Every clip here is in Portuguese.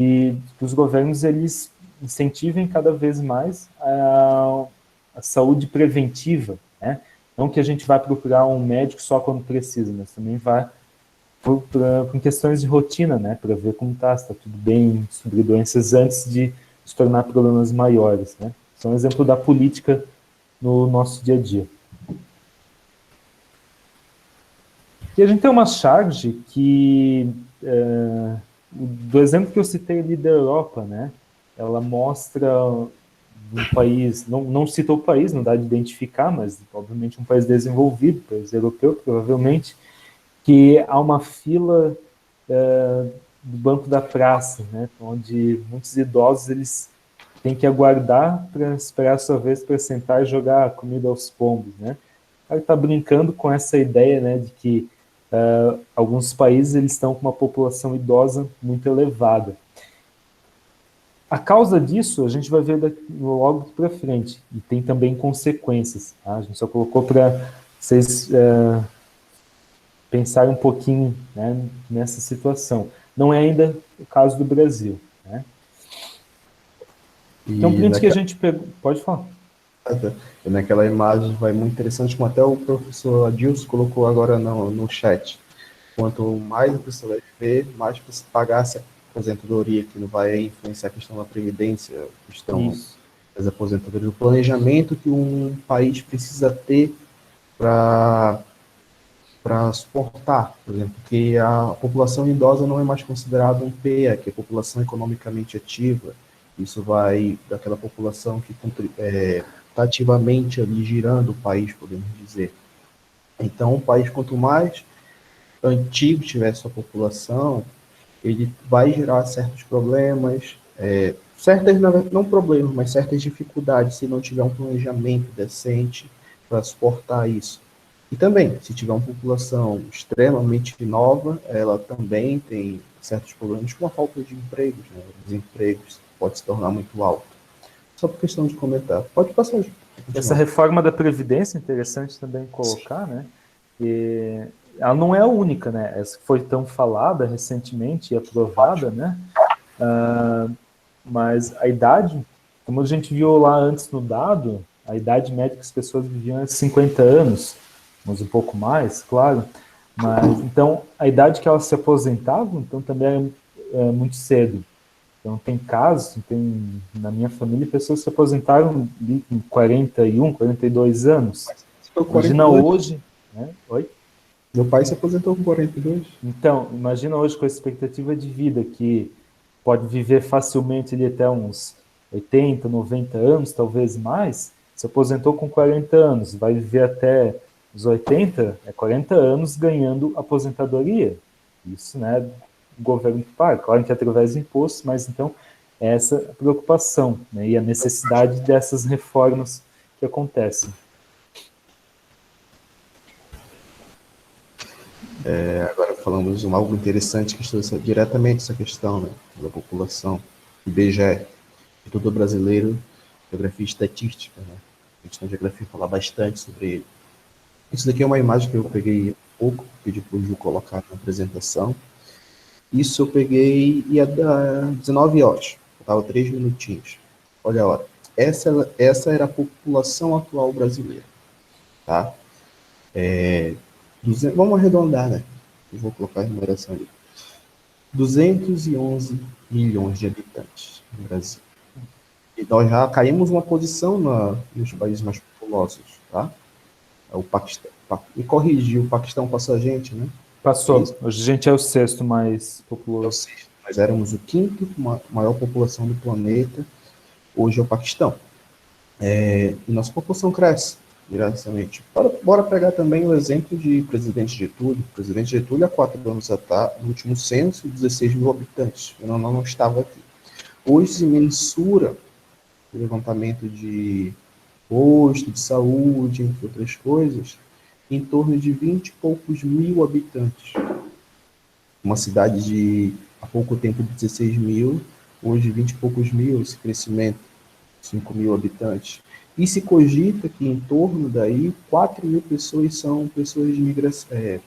que os governos eles incentivem cada vez mais a saúde preventiva, né? Não que a gente vai procurar um médico só quando precisa, mas também vai por questões de rotina, né? Para ver como está, se está tudo bem, sobre doenças antes de se tornar problemas maiores, né? Isso é um exemplo da política no nosso dia a dia. E a gente tem uma charge que, do exemplo que eu citei ali da Europa, né? Ela mostra um país, não citou o país, não dá de identificar, mas obviamente um país desenvolvido, país europeu, provavelmente, que há uma fila do banco da praça, né? Onde muitos idosos eles têm que aguardar para esperar a sua vez para sentar e jogar comida aos pombos, né? O cara está brincando com essa ideia, né, de que alguns países eles estão com uma população idosa muito elevada. A causa disso a gente vai ver logo para frente, e tem também consequências. Tá? A gente só colocou para vocês pensarem um pouquinho, né, nessa situação. Não é ainda o caso do Brasil. Né? Então, E print que a gente pegou... Pode falar. naquela imagem vai muito interessante, como até o professor Adilson colocou agora no chat. Quanto mais a pessoa vai ver, mais precisa pagar essa aposentadoria, que não vai influenciar a questão da previdência, a questão Isso. das aposentadorias, o planejamento que um país precisa ter para suportar, por exemplo, que a população idosa não é mais considerada um PEA, que é a população economicamente ativa. Isso vai daquela população que está ativamente ali girando o país, podemos dizer. Então, o país, quanto mais antigo tiver sua população, ele vai gerar certos problemas, não problemas, mas certas dificuldades se não tiver um planejamento decente para suportar isso. E também, se tiver uma população extremamente nova, ela também tem certos problemas com a falta de empregos, né? O desemprego pode se tornar muito alto. Só por questão de comentar. Pode passar, Essa continuar. reforma da Previdência é interessante também colocar, né? E ela não é a única, né? Essa que foi tão falada recentemente e aprovada, né? Mas a idade, como a gente viu lá antes no dado, a idade média que as pessoas viviam é 50 anos, mas um pouco mais, claro. Mas então a idade que elas se aposentavam, então também é muito cedo. Então tem casos, tem na minha família pessoas que se aposentaram com 41, 42 anos. Se for Imagina 42, hoje, né? Oi? meu pai se aposentou com 42. Então, imagina hoje com a expectativa de vida que pode viver facilmente ali até uns 80, 90 anos, talvez mais, se aposentou com 40 anos, vai viver até os 80, é 40 anos ganhando aposentadoria. Isso, né, o governo que paga, claro que é através de impostos, mas então é essa a preocupação, né, e a necessidade dessas reformas que acontecem. Agora falamos de algo interessante que estuda diretamente essa questão, né, da população, IBGE, Instituto Brasileiro de Geografia e Estatística, né? A gente na geografia fala bastante sobre ele. Isso daqui é uma imagem que eu peguei há pouco, pedi para o Ju colocar na apresentação. Isso eu peguei ia dar 19 horas, faltava 3 minutinhos. Olha a hora. Essa era a população atual brasileira, tá? 200, vamos arredondar, né? Eu vou colocar a numeração ali. 211 milhões de habitantes no Brasil. E nós já caímos uma posição nos países mais populosos, tá? O Paquistão, me corrigiu, o Paquistão passou a gente, né? É Passou. isso? Hoje a gente é o sexto mais Ou populoso. seja, nós éramos o quinto maior população do planeta, hoje é o Paquistão. E nossa população cresce, diretamente. Bora pegar também o exemplo de presidente Getúlio. O presidente Getúlio, há 4 anos atrás, no último censo, 16 mil habitantes. Eu não estava aqui. Hoje se mensura o levantamento de posto de saúde, entre outras coisas, em torno de 20 e poucos mil habitantes. Uma cidade de, há pouco tempo, de 16 mil, hoje 20 e poucos mil, esse crescimento, 5 mil habitantes. E se cogita que em torno daí, 4 mil pessoas são pessoas de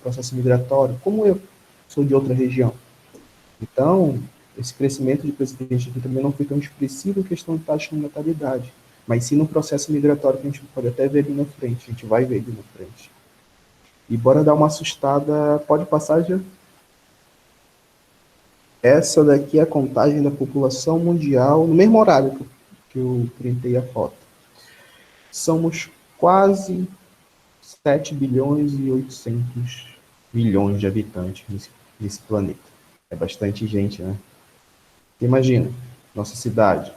processo migratório, como eu, sou de outra região. Então, esse crescimento de presidente aqui também não foi tão expressivo em questão de taxa de natalidade, mas sim no processo migratório que a gente pode até ver ali na frente, a gente vai ver ali na frente. E bora dar uma assustada, pode passar já? Essa daqui é a contagem da população mundial, no mesmo horário que eu printei a foto. Somos quase 7 bilhões e 800 milhões de habitantes nesse planeta. É bastante gente, né? Imagina, nossa cidade,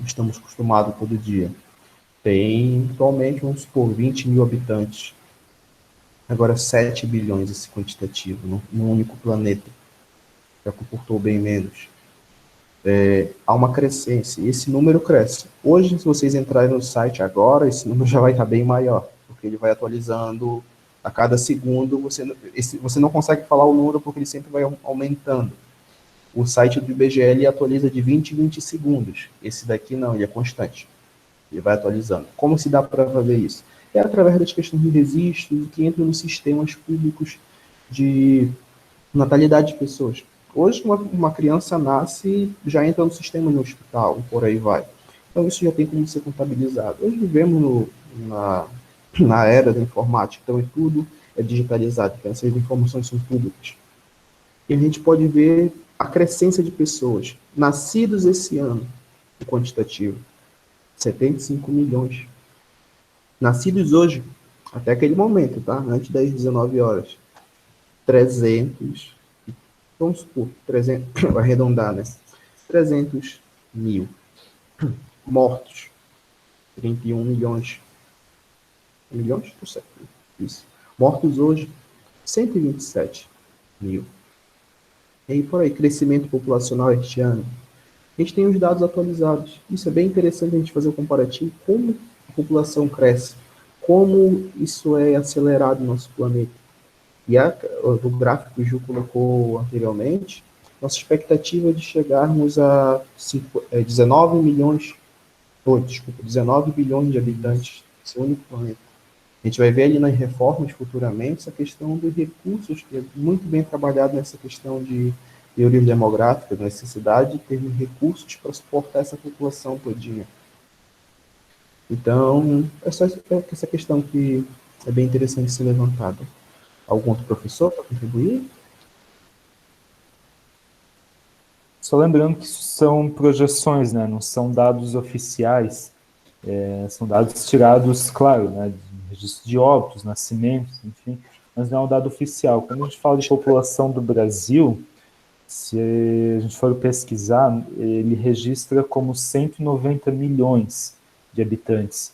estamos acostumados todo dia, tem atualmente, vamos supor, 20 mil habitantes. Agora 7 bilhões esse quantitativo, num único planeta. Já comportou bem menos. Há uma crescência, e esse número cresce. Hoje, se vocês entrarem no site agora, esse número já vai estar bem maior, porque ele vai atualizando a cada segundo, você não consegue falar o número porque ele sempre vai aumentando. O site do IBGE atualiza de 20 em 20 segundos. Esse daqui não, ele é constante. Ele vai atualizando. Como se dá para fazer isso? É através das questões de registros que entram nos sistemas públicos de natalidade de pessoas. Hoje, uma criança nasce, já entra no sistema no hospital, e por aí vai. Então, isso já tem como ser contabilizado. Hoje vivemos na era da informática, então tudo é digitalizado, então essas informações são públicas. E a gente pode ver a crescência de pessoas nascidos esse ano, o quantitativo, 75 milhões. Nascidos hoje, até aquele momento, tá? Antes das 19 horas, 300, vamos supor, 300, vou arredondar, né? 300 mil. Mortos, 31 milhões. Milhões? Tô certo. Isso. Mortos hoje, 127 mil. E aí, por aí, crescimento populacional este ano. A gente tem os dados atualizados. Isso é bem interessante a gente fazer o comparativo, como a população cresce, como isso é acelerado no nosso planeta. E o gráfico que o Ju colocou anteriormente, nossa expectativa é de chegarmos a 19 milhões, 19 bilhões de habitantes nesse único planeta. A gente vai ver ali nas reformas futuramente essa questão dos recursos, que é muito bem trabalhado nessa questão de teoria demográfica, da necessidade de ter recursos para suportar essa população todinha. Então, é só essa questão que é bem interessante ser levantada. Algum outro professor para contribuir? Só lembrando que isso são projeções, né? Não são dados oficiais. São dados tirados, claro, né? De registro de óbitos, nascimentos, enfim, mas não é um dado oficial. Quando a gente fala de população do Brasil, se a gente for pesquisar, ele registra como 190 milhões de habitantes,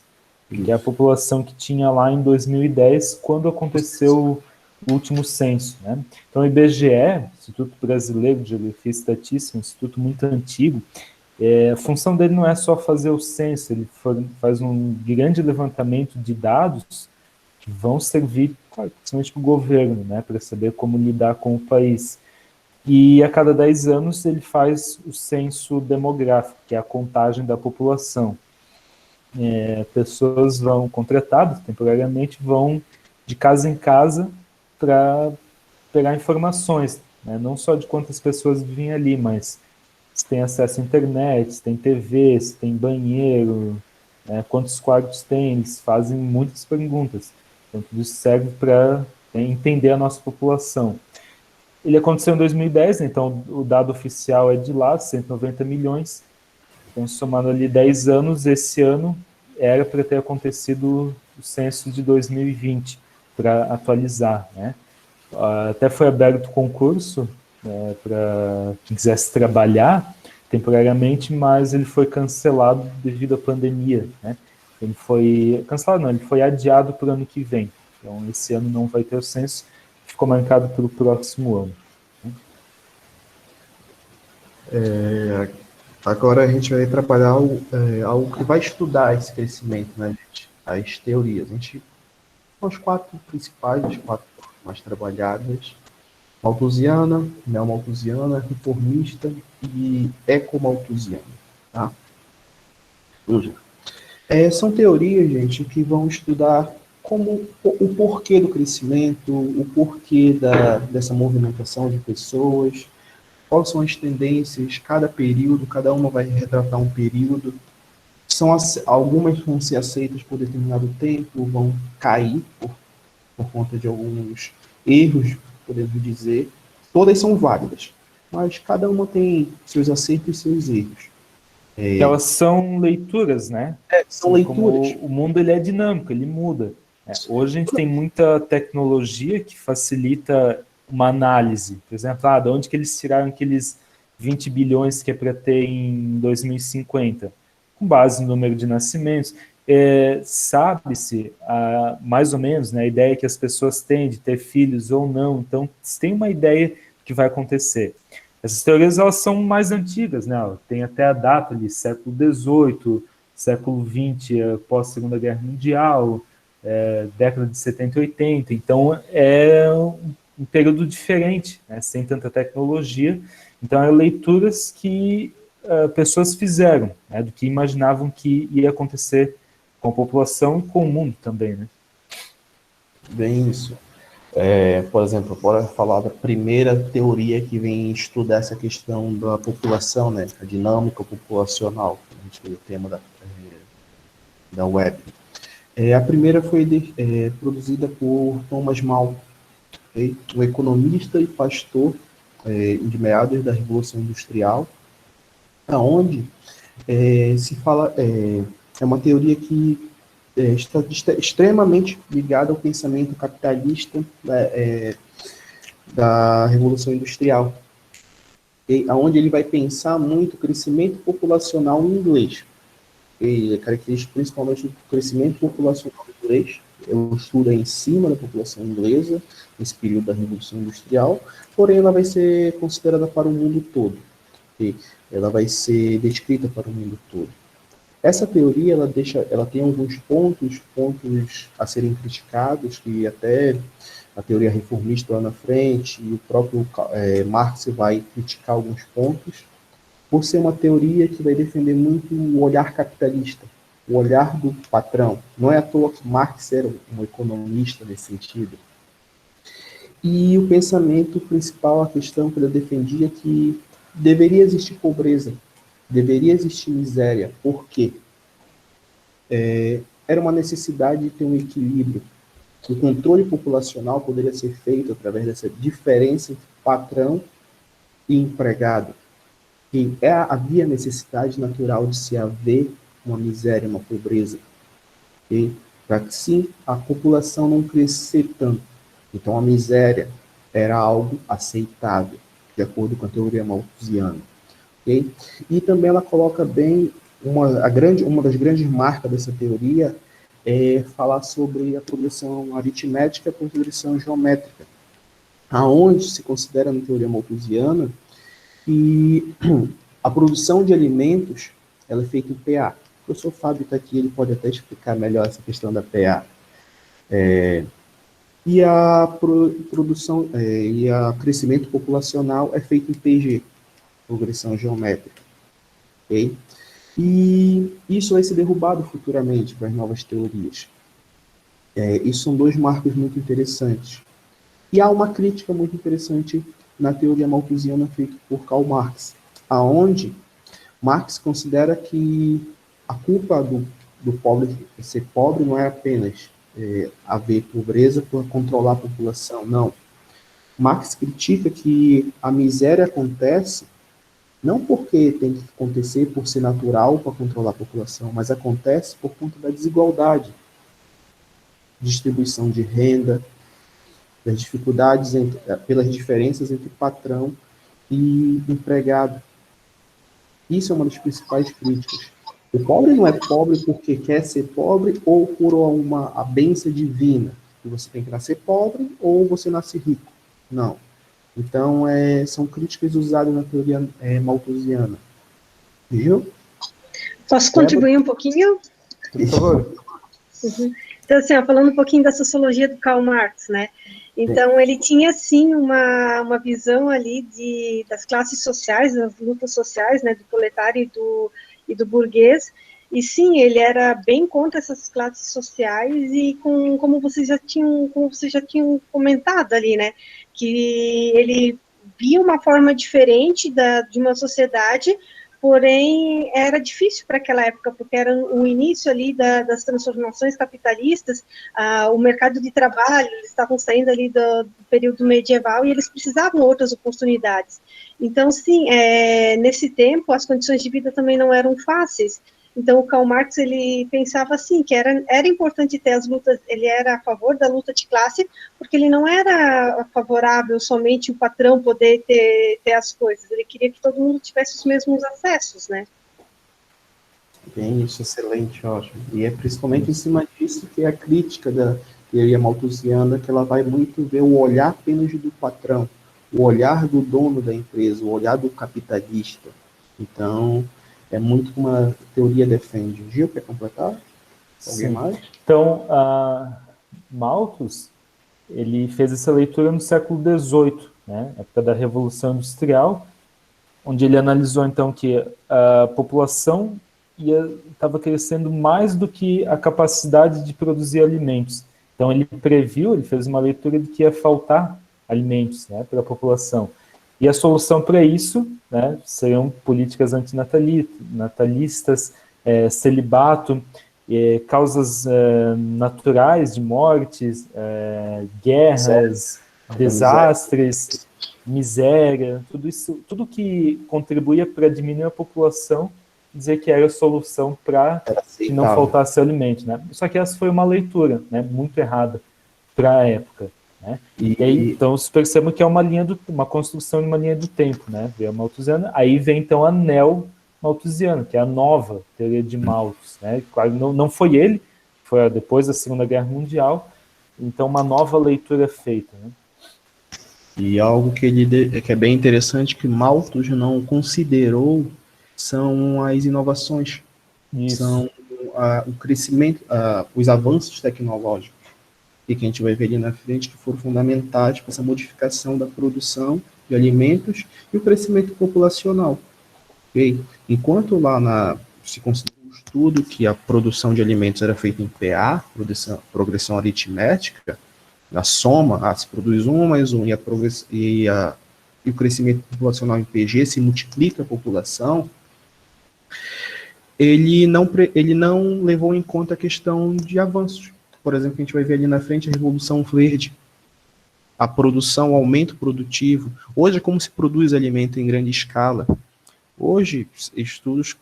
que é a população que tinha lá em 2010, quando aconteceu o último censo, né? Então, o IBGE, Instituto Brasileiro de Geografia e Estatística, um instituto muito antigo, a função dele não é só fazer o censo, ele faz um grande levantamento de dados que vão servir, claro, principalmente para o governo, né, para saber como lidar com o país. E a cada 10 anos ele faz o censo demográfico, que é a contagem da população. Pessoas vão contratadas temporariamente, vão de casa em casa para pegar informações, né, não só de quantas pessoas vivem ali, mas se tem acesso à internet, se tem TV, se tem banheiro, né, quantos quartos tem, eles fazem muitas perguntas. Então, tudo isso serve para entender a nossa população. Ele aconteceu em 2010, então o dado oficial é de lá, 190 milhões. Então, somando ali 10 anos, esse ano era para ter acontecido o censo de 2020, para atualizar, né? Até foi aberto concurso, né, para quem quisesse trabalhar temporariamente, mas ele foi cancelado devido à pandemia, né? Ele foi cancelado, não, ele foi adiado para o ano que vem. Então, esse ano não vai ter o censo, ficou marcado para o próximo ano. Agora a gente vai trabalhar algo que vai estudar esse crescimento, né, gente? As teorias. A gente são as 4 principais, as 4 mais trabalhadas: malthusiana, neomalthusiana, reformista e ecomalthusiana, tá? São teorias, gente, que vão estudar como o porquê do crescimento, o porquê dessa movimentação de pessoas, quais são as tendências, cada período, cada uma vai retratar um período. Algumas vão ser aceitas por determinado tempo, vão cair por conta de alguns erros, podemos dizer. Todas são válidas, mas cada uma tem seus acertos e seus erros. Que elas são leituras, né? São Assim, leituras. como o mundo ele é dinâmico, ele muda. Hoje a gente tem muita tecnologia que facilita uma análise. Por exemplo, de onde que eles tiraram aqueles 20 bilhões que é para ter em 2050? Com base no número de nascimentos. Sabe-se, mais ou menos, né, a ideia que as pessoas têm de ter filhos ou não. Então, se tem uma ideia do que vai acontecer. Essas teorias elas são mais antigas, né? Tem até a data ali, século XVIII, século XX, pós-Segunda Guerra Mundial, década de 70 e 80. Então, é um período diferente, né? Sem tanta tecnologia. Então, eram leituras que pessoas fizeram, né? Do que imaginavam que ia acontecer com a população e com o mundo também, né? Bem isso. Por exemplo, bora falar da primeira teoria que vem estudar essa questão da população, né? A dinâmica populacional, a gente vê o tema da web. A primeira foi produzida por Thomas Malthus, okay? Um economista e pastor de meados da Revolução Industrial, aonde se fala, é uma teoria que está extremamente ligada ao pensamento capitalista da Revolução Industrial, onde ele vai pensar muito o crescimento populacional em inglês. E é característico principalmente do crescimento populacional em inglês. Eu estudo em cima da população inglesa, nesse período da Revolução Industrial, porém ela vai ser considerada para o mundo todo. E ela vai ser descrita para o mundo todo. Essa teoria, ela tem alguns pontos a serem criticados, que até a teoria reformista lá na frente, e o próprio Marx vai criticar alguns pontos, por ser uma teoria que vai defender muito o olhar capitalista, o olhar do patrão. Não é à toa que Marx era um economista nesse sentido. E o pensamento principal, a questão que ele defendia, é que deveria existir pobreza, deveria existir miséria. Por quê? Era uma necessidade de ter um equilíbrio. O controle populacional poderia ser feito através dessa diferença entre patrão e empregado. E havia necessidade natural de se haver uma miséria, uma pobreza, okay? Para que sim, a população não crescer tanto. Então a miséria era algo aceitável, de acordo com a teoria malthusiana. Okay? E também ela coloca bem, uma das grandes marcas dessa teoria é falar sobre a progressão aritmética e a progressão geométrica, aonde se considera na teoria malthusiana que a produção de alimentos ela é feita em PA. O professor Fábio está aqui, ele pode até explicar melhor essa questão da PA. E a produção e o crescimento populacional é feito em PG, progressão geométrica. Okay? E isso vai ser derrubado futuramente com as novas teorias. Isso são dois marcos muito interessantes. E há uma crítica muito interessante na teoria malthusiana feita por Karl Marx, aonde Marx considera que a culpa do pobre ser pobre não é apenas haver pobreza por controlar a população, não. Marx critica que a miséria acontece não porque tem que acontecer por ser natural para controlar a população, mas acontece por conta da desigualdade, distribuição de renda, das dificuldades, pelas diferenças entre patrão e empregado. Isso é uma das principais críticas. O pobre não é pobre porque quer ser pobre ou por a bênção divina, que você tem que nascer pobre ou você nasce rico. Não. Então, são críticas usadas na teoria malthusiana. Viu? Posso contribuir um pouquinho? Por favor. Uhum. Então, assim, falando um pouquinho da sociologia do Karl Marx, né? Então, ele tinha, sim, uma visão ali das classes sociais, das lutas sociais, né, do proletário e do burguês, e sim, ele era bem contra essas classes sociais, e como vocês já tinham comentado ali, né, que ele via uma forma diferente de uma sociedade, porém era difícil para aquela época, porque era o início ali das transformações capitalistas, o mercado de trabalho, eles estavam saindo ali do período medieval e eles precisavam de outras oportunidades. Então, sim, nesse tempo as condições de vida também não eram fáceis. Então, o Karl Marx, ele pensava assim, que era importante ter as lutas, ele era a favor da luta de classe, porque ele não era favorável somente o patrão poder ter as coisas, ele queria que todo mundo tivesse os mesmos acessos, né? Bem, isso, excelente, ótimo. E é principalmente em cima disso que é a crítica da teoria malthusiana, que ela vai muito ver o olhar apenas do patrão, o olhar do dono da empresa, o olhar do capitalista. Então, é muito como a teoria defende. Gil, quer completar? Alguém mais? Então, Malthus, ele fez essa leitura no século XVIII, né, época da Revolução Industrial, onde ele analisou, então, que a população estava crescendo mais do que a capacidade de produzir alimentos. Então, ele previu, ele fez uma leitura de que ia faltar alimentos, né, para a população. E a solução para isso, né, seriam políticas antinatalistas, celibato, causas naturais de mortes, guerras, desastres, miséria, tudo isso, tudo que contribuía para diminuir a população, dizer que era a solução para que não faltasse alimento, né? Só que essa foi uma leitura, né, muito errada para a época. Né? E aí, então, se percebe que é uma construção de uma linha do tempo, né? Vem a malthusiana, aí vem então a neo-malthusiana, que é a nova teoria de Malthus, né? Claro, não foi ele, foi depois da Segunda Guerra Mundial, então uma nova leitura é feita, né? E algo que é bem interessante, que Malthus não considerou, são as inovações, são o crescimento, os avanços tecnológicos, e que a gente vai ver ali na frente, que foram fundamentais para essa modificação da produção de alimentos e o crescimento populacional. Okay? Enquanto lá se considerou um estudo que a produção de alimentos era feita em PA, progressão aritmética, na soma, se produz 1 mais 1, e o crescimento populacional em PG se multiplica a população, ele não levou em conta a questão de avanços. Por exemplo, a gente vai ver ali na frente a Revolução Verde, a produção, o aumento produtivo. Hoje é como se produz alimento em grande escala. Hoje, estudos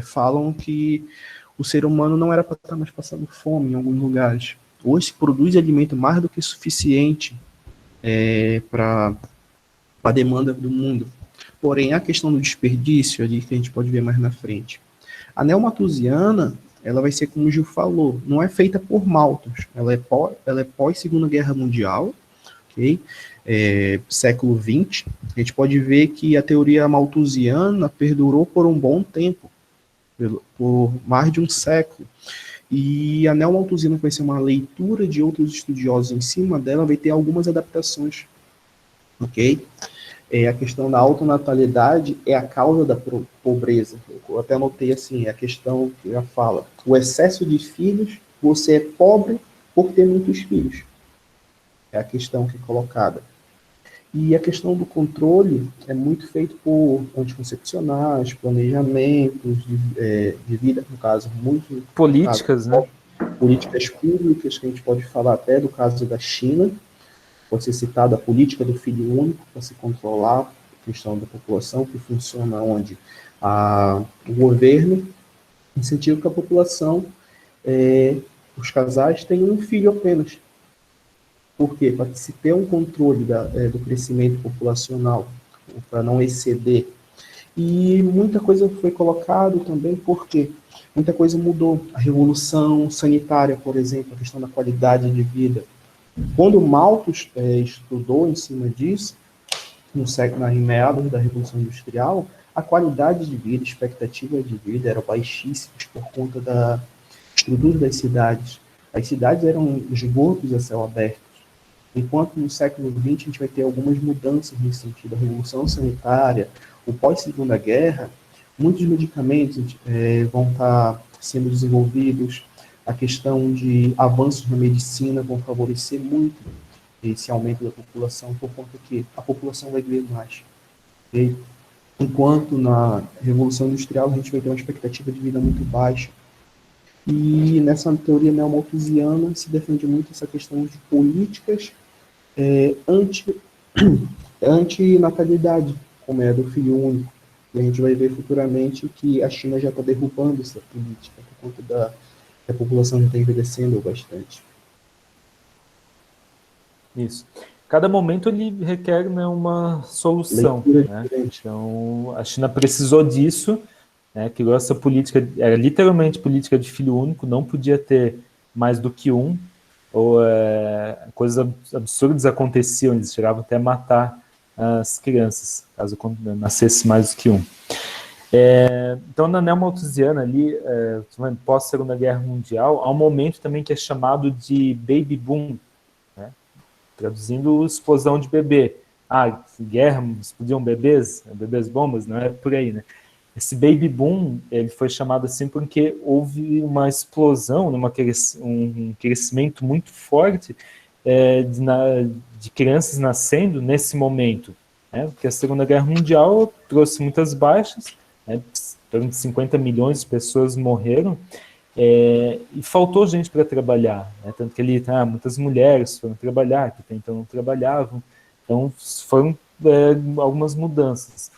falam que o ser humano não era para estar mais passando fome em alguns lugares. Hoje se produz alimento mais do que suficiente para a demanda do mundo. Porém, a questão do desperdício, ali que a gente pode ver mais na frente. A neo-malthusiana, ela vai ser como o Gil falou, não é feita por Malthus, ela é pós-Segunda Guerra Mundial, ok? Século XX, a gente pode ver que a teoria malthusiana perdurou por um bom tempo, por mais de um século, e a neo-malthusiana vai ser uma leitura de outros estudiosos em cima dela, vai ter algumas adaptações, ok? A questão da autonatalidade é a causa da pobreza. Eu até anotei assim, a questão que já fala, o excesso de filhos, você é pobre por ter muitos filhos. É a questão que é colocada. E a questão do controle é muito feito por anticoncepcionais, planejamentos de vida, no caso, muito... Políticas, né? Políticas públicas, que a gente pode falar até do caso da China. Pode ser citada a política do filho único, para se controlar a questão da população, que funciona onde o governo incentiva que a população, os casais, tenham um filho apenas. Por quê? Para se ter um controle do crescimento populacional, para não exceder. E muita coisa foi colocado também, porque muita coisa mudou. A revolução sanitária, por exemplo, a questão da qualidade de vida. Quando Malthus estudou em cima disso, em meados da Revolução Industrial, a qualidade de vida, a expectativa de vida eram baixíssimas por conta da estrutura das cidades. As cidades eram esgotos a céu aberto. Enquanto no século XX a gente vai ter algumas mudanças nesse sentido. A Revolução Sanitária, o pós-Segunda Guerra, muitos medicamentos vão estar sendo desenvolvidos. A questão de avanços na medicina vão favorecer muito. esse aumento da população, por conta que a população vai viver mais. E, enquanto na Revolução Industrial a gente vai ter uma expectativa de vida muito baixa. E nessa teoria neomalthusiana se defende muito essa questão de políticas anti, antinatalidade, como é a do filho único. E a gente vai ver futuramente que a China já está derrubando essa política, por conta da que a população já está envelhecendo bastante. Isso. Cada momento ele requer, né, uma solução, né? Então, a China precisou disso, né, criou essa política, era literalmente política de filho único, não podia ter mais do que um, ou coisas absurdas aconteciam, eles chegavam até a matar as crianças, caso nascesse mais do que um. Então, na neomalthusiana ali, pós-Segunda Guerra Mundial, há um momento também que é chamado de baby boom, né? Traduzindo, explosão de bebê. Guerra, explodiam bebês bombas, não é por aí, né? Esse baby boom, ele foi chamado assim porque houve uma explosão, um crescimento muito forte de crianças nascendo nesse momento, né? Porque a Segunda Guerra Mundial trouxe muitas baixas, né? Perto de 50 milhões de pessoas morreram, e faltou gente para trabalhar, né? Tanto que muitas mulheres foram trabalhar, que até então não trabalhavam, então foram algumas mudanças.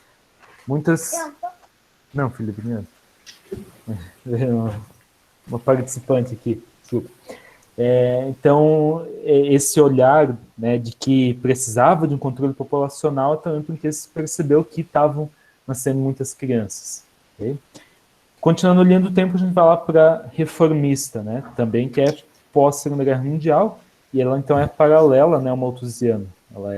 Muitas... Não, Felipe, uma participante aqui, desculpa. Então, esse olhar, né, de que precisava de um controle populacional também porque se percebeu que estavam nascendo muitas crianças. Okay? Continuando a linha do tempo, a gente vai lá para reformista, né, também que é pós-Segunda Guerra Mundial, e ela então é paralela, né, ao malthusiano. Ela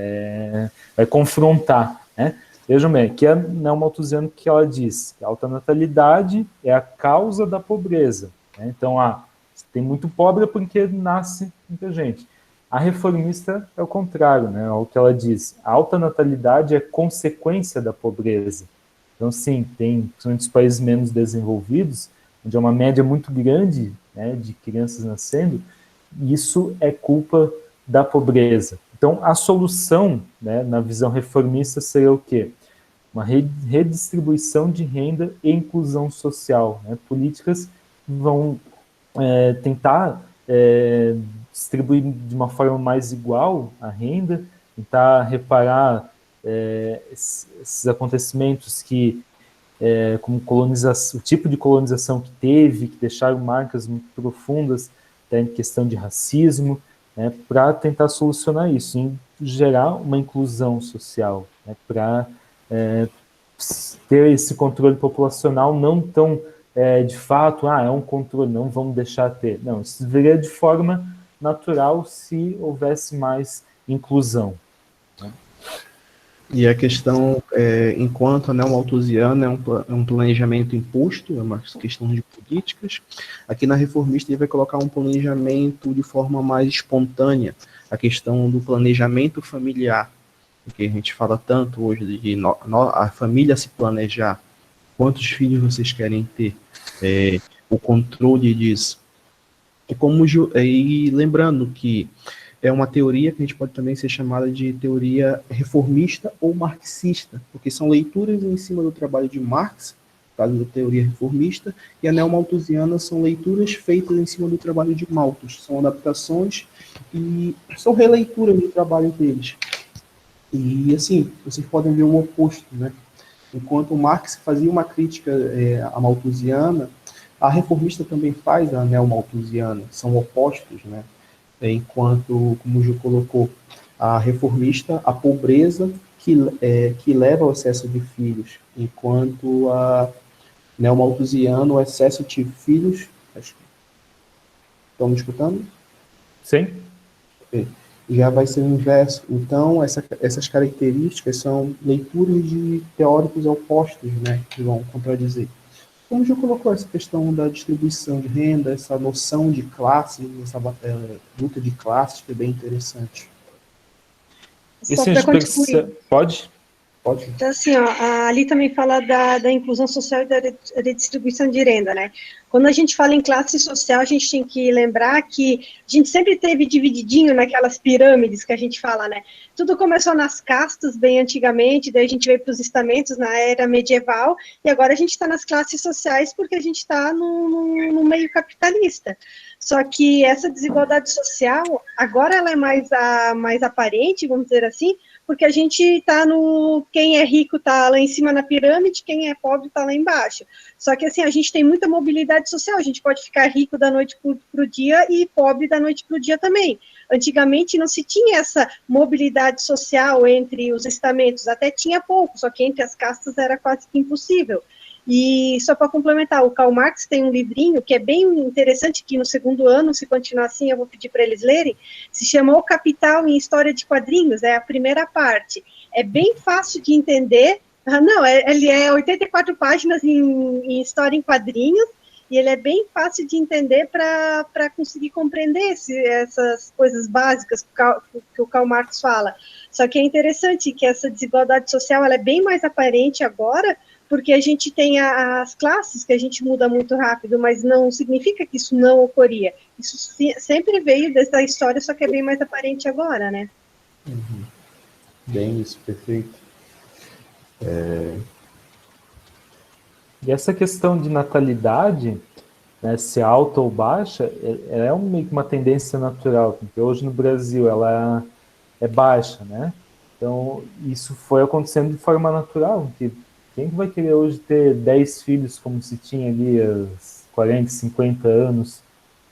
vai confrontar, né? Vejam bem, que é neomalthusiano que ela diz que a alta natalidade é a causa da pobreza, né? Então, tem muito pobre porque nasce muita gente. A reformista é o contrário, né? É o que ela diz. A alta natalidade é consequência da pobreza. Então, sim, tem, principalmente os países menos desenvolvidos, onde é uma média muito grande, né, de crianças nascendo, e isso é culpa da pobreza. Então, a solução, né, na visão reformista seria o quê? Uma redistribuição de renda e inclusão social, né? Políticas vão tentar distribuir de uma forma mais igual a renda, tentar reparar esses acontecimentos que, como colonização, o tipo de colonização que teve, que deixaram marcas muito profundas, em questão de racismo, né, para tentar solucionar isso, e gerar uma inclusão social, né, para ter esse controle populacional não tão de fato, é um controle, não vamos deixar ter. Não, isso viria de forma natural se houvesse mais inclusão. Né? E a questão, enquanto a neomalthusiana é um planejamento imposto, é uma questão de políticas, aqui na reformista ele vai colocar um planejamento de forma mais espontânea, a questão do planejamento familiar, porque a gente fala tanto hoje de a família se planejar, quantos filhos vocês querem ter, o controle disso. E lembrando que é uma teoria que a gente pode também ser chamada de teoria reformista ou marxista, porque são leituras em cima do trabalho de Marx, no caso da teoria reformista, e a neomalthusiana são leituras feitas em cima do trabalho de Malthus, são adaptações e são releituras do trabalho deles. E assim, vocês podem ver o oposto, né? Enquanto Marx fazia uma crítica à malthusiana, a reformista também faz a neomalthusiana, são opostos, né? Enquanto, como o Gil colocou, a reformista, a pobreza que leva ao excesso de filhos, enquanto a neomalthusiana, o excesso de filhos... Estão me escutando? Sim. Já vai ser o inverso. Então, essas características são leituras de teóricos opostos, né, que vão contradizer. Como já colocou essa questão da distribuição de renda, essa noção de classe, essa luta de classe, que é bem interessante. Isso a gente pode? Pode. Então, assim, ó, ali também fala da inclusão social e da redistribuição de renda, né? Quando a gente fala em classe social, a gente tem que lembrar que a gente sempre teve divididinho naquelas pirâmides que a gente fala, né? Tudo começou nas castas, bem antigamente, daí a gente veio para os estamentos na era medieval, e agora a gente está nas classes sociais porque a gente está no meio capitalista. Só que essa desigualdade social, agora ela é mais aparente, vamos dizer assim, porque a gente está no... Quem é rico está lá em cima na pirâmide, quem é pobre está lá embaixo. Só que, assim, a gente tem muita mobilidade social, a gente pode ficar rico da noite para o dia e pobre da noite para o dia também. Antigamente não se tinha essa mobilidade social entre os estamentos, até tinha pouco, só que entre as castas era quase que impossível. E só para complementar, o Karl Marx tem um livrinho que é bem interessante, que no segundo ano, se continuar assim, eu vou pedir para eles lerem, se chama O Capital em História de Quadrinhos, é a primeira parte. É bem fácil de entender, ele é 84 páginas em História em Quadrinhos, e ele é bem fácil de entender para conseguir compreender essas coisas básicas que o Karl Marx fala. Só que é interessante que essa desigualdade social ela é bem mais aparente agora, porque a gente tem as classes que a gente muda muito rápido, mas não significa que isso não ocorria. Isso sempre veio desde a história, só que é bem mais aparente agora, né? Uhum. Bem, isso, perfeito. E essa questão de natalidade, né, se alta ou baixa, meio que uma tendência natural, porque hoje no Brasil ela é baixa, né? Então, isso foi acontecendo de forma natural, que quem vai querer hoje ter 10 filhos como se tinha ali há 40, 50 anos,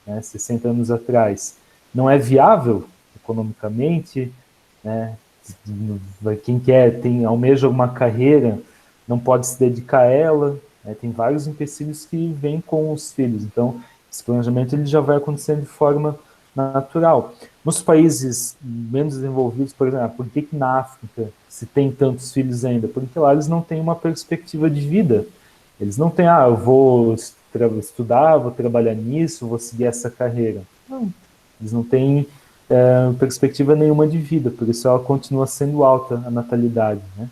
né, 60 anos atrás? Não é viável economicamente, né? Quem quer, almeja alguma carreira, não pode se dedicar a ela, né? Tem vários empecilhos que vêm com os filhos, então esse planejamento ele já vai acontecendo de forma natural. Nos países menos desenvolvidos, por exemplo, por que na África se tem tantos filhos ainda? Porque lá eles não têm uma perspectiva de vida. Eles não têm, eu vou estudar, vou trabalhar nisso, vou seguir essa carreira. Não, eles não têm perspectiva nenhuma de vida, por isso ela continua sendo alta, a natalidade, né?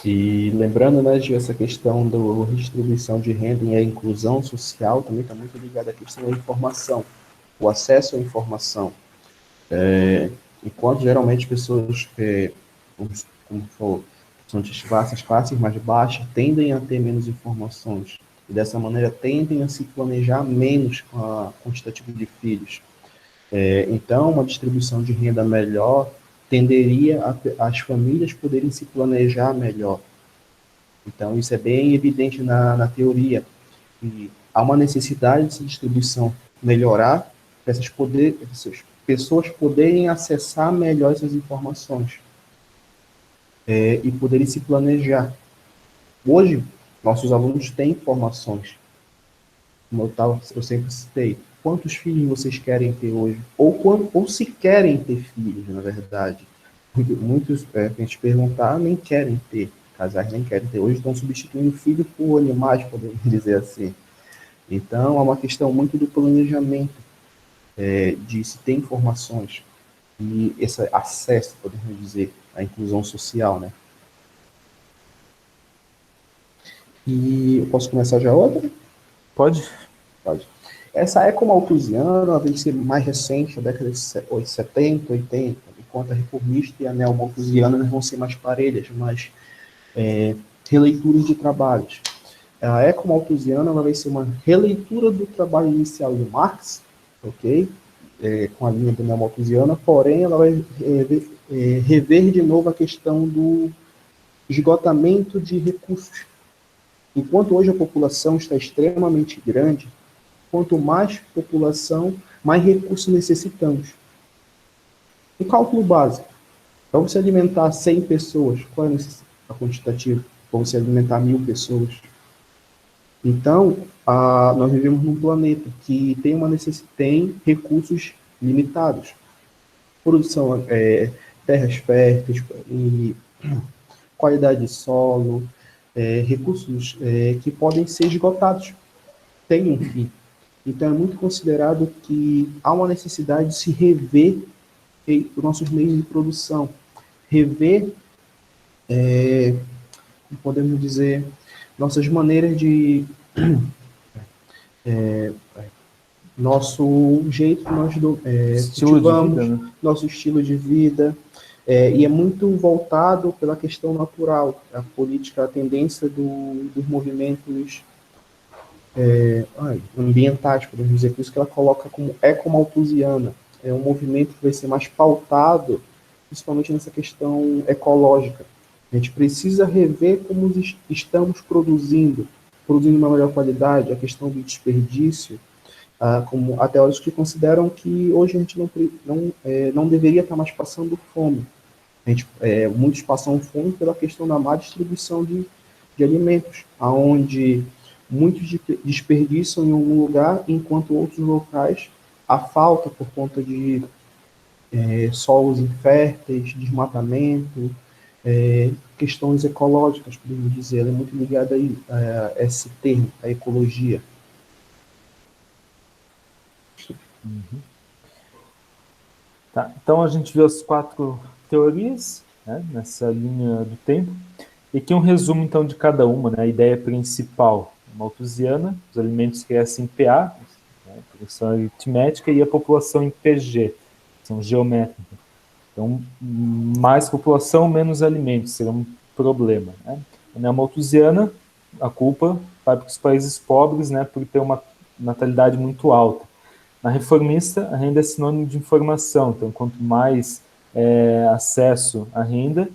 E lembrando, né, de essa questão da redistribuição de renda e a inclusão social também está muito ligada à questão da informação, o acesso à informação. Enquanto geralmente pessoas, como falou, são de classes mais baixas, tendem a ter menos informações. E dessa maneira tendem a se planejar menos com a quantitativa de filhos. Então, uma distribuição de renda melhor tenderia as famílias poderem se planejar melhor. Então, isso é bem evidente na teoria. E há uma necessidade dessa distribuição melhorar, para essas pessoas poderem acessar melhor essas informações e poderem se planejar. Hoje, nossos alunos têm informações. Como eu sempre citei, quantos filhos vocês querem ter hoje? Ou se querem ter filhos, na verdade. Muitos, a gente perguntar, nem querem ter. Casais nem querem ter. Hoje estão substituindo filho por animais, podemos dizer assim. Então, é uma questão muito do planejamento, de se ter informações e esse acesso, podemos dizer, à inclusão social, né? E eu posso começar já outra? Pode? Pode. Essa ecomalthusiana vem ser mais recente, da década de 70, 80, enquanto a reformista e a neomalthusiana vão ser mais parelhas, mais releituras de trabalhos. A ecomalthusiana vai ser uma releitura do trabalho inicial de Marx, ok? Com a linha do neomalthusiana, porém ela vai rever de novo a questão do esgotamento de recursos. Enquanto hoje a população está extremamente grande, quanto mais população, mais recursos necessitamos. Um cálculo básico. Para você alimentar 100 pessoas, qual é a quantitativa? Para você alimentar 1000 pessoas. Então, nós vivemos num planeta que tem recursos limitados. Produção, terras férteis, qualidade de solo, recursos que podem ser esgotados. Tem um fim. Então, é muito considerado que há uma necessidade de se rever os nossos meios de produção, rever podemos dizer, nossas maneiras de... nosso jeito que nós Estilo de cultivamos, vida, né? nosso estilo de vida, e é muito voltado pela questão natural, a política, a tendência dos movimentos ambientais, podemos dizer, por isso que ela coloca como ecomalthusiana. É um movimento que vai ser mais pautado, principalmente nessa questão ecológica. A gente precisa rever como estamos produzindo uma melhor qualidade, a questão do desperdício, como há teóricos que consideram que hoje a gente não deveria estar mais passando fome. Muitos passam fome pela questão da má distribuição de alimentos, aonde muitos desperdiçam em um lugar, enquanto outros locais há falta por conta de solos inférteis, desmatamento, questões ecológicas, podemos dizer. Ela é muito ligada a esse termo, a ecologia. Uhum. Tá, então a gente viu as 4 teorias, né, nessa linha do tempo, e aqui um resumo então de cada uma, né, a ideia principal malthusiana, os alimentos crescem em PA, né, progressão aritmética, e a população em PG, são geométricas. Então, mais população, menos alimentos, será um problema. Né? Na malthusiana, a culpa vai para os países pobres, né, por ter uma natalidade muito alta. Na reformista, a renda é sinônimo de informação, então quanto mais acesso à renda,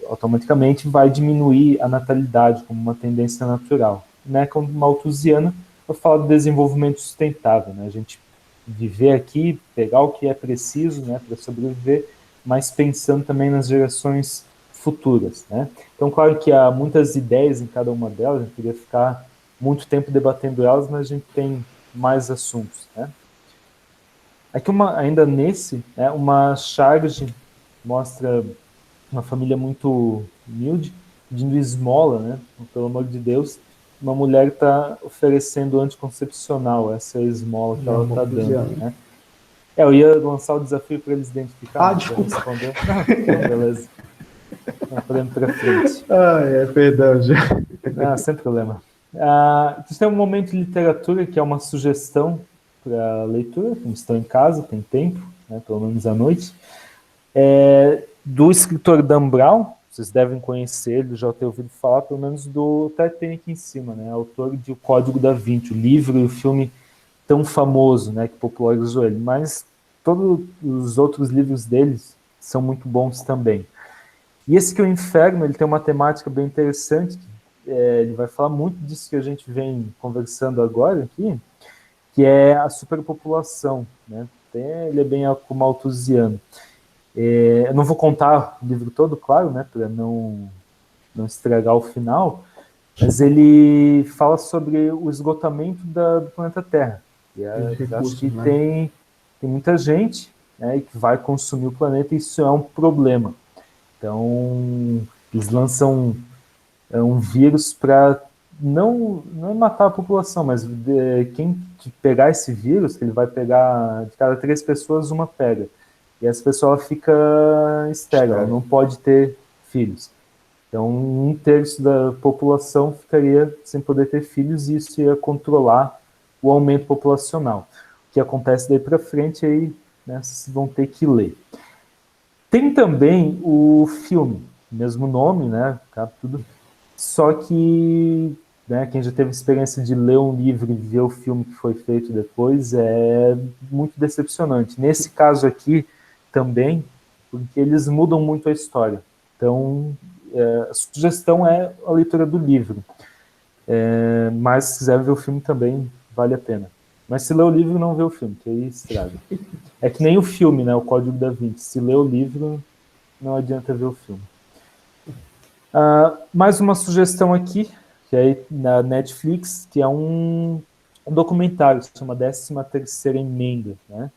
automaticamente vai diminuir a natalidade como uma tendência natural. Na malthusiana, eu falo do desenvolvimento sustentável, né? A gente viver aqui, pegar o que é preciso, né, para sobreviver, mas pensando também nas gerações futuras, né? Então, claro que há muitas ideias em cada uma delas, a gente poderia ficar muito tempo debatendo elas, mas a gente tem mais assuntos, né? Aqui ainda nesse, uma charge mostra uma família muito humilde, pedindo esmola, né? Pelo amor de Deus, uma mulher está oferecendo anticoncepcional, essa é a esmola que ela está dando, né? Eu ia lançar o desafio para eles identificar, mas desculpa. Respondeu. Então, beleza. Podemos para frente. Perdão, já. Sem problema. Tem um momento de literatura que é uma sugestão para leitura, como estão em casa, tem tempo, né, pelo menos à noite, do escritor Dan Brown. Vocês devem conhecer ele, já ter ouvido falar, pelo menos até tem aqui em cima, né, autor de O Código da Vinci, o livro e o filme tão famoso, né, que popularizou ele, mas todos os outros livros deles são muito bons também. E esse que é o Inferno, ele tem uma temática bem interessante, ele vai falar muito disso que a gente vem conversando agora aqui, que é a superpopulação, né? Ele é bem malthusiano. Eu não vou contar o livro todo, claro, né, para não estragar o final, mas ele fala sobre o esgotamento do planeta Terra. E acho que né? tem muita gente, né, que vai consumir o planeta, e isso é um problema. Então, eles lançam um vírus para não matar a população, mas quem pegar esse vírus, que ele vai pegar, de cada 3 pessoas, uma pega. E essa pessoa fica estéril, ela não pode ter filhos. Então, 1/3 da população ficaria sem poder ter filhos, e isso ia controlar o aumento populacional. O que acontece daí para frente, aí, né, vocês vão ter que ler. Tem também o filme, mesmo nome, né, tudo, só que, né, quem já teve experiência de ler um livro e ver o filme que foi feito depois é muito decepcionante. Nesse caso aqui, também, porque eles mudam muito a história. Então, a sugestão é a leitura do livro. Mas se quiser ver o filme também, vale a pena. Mas se ler o livro, não vê o filme, que aí estraga. É que nem o filme, né, o Código da Vinci. Se ler o livro, não adianta ver o filme. Mais uma sugestão aqui, que é na Netflix, que é um documentário, que se chama 13ª Emenda, né?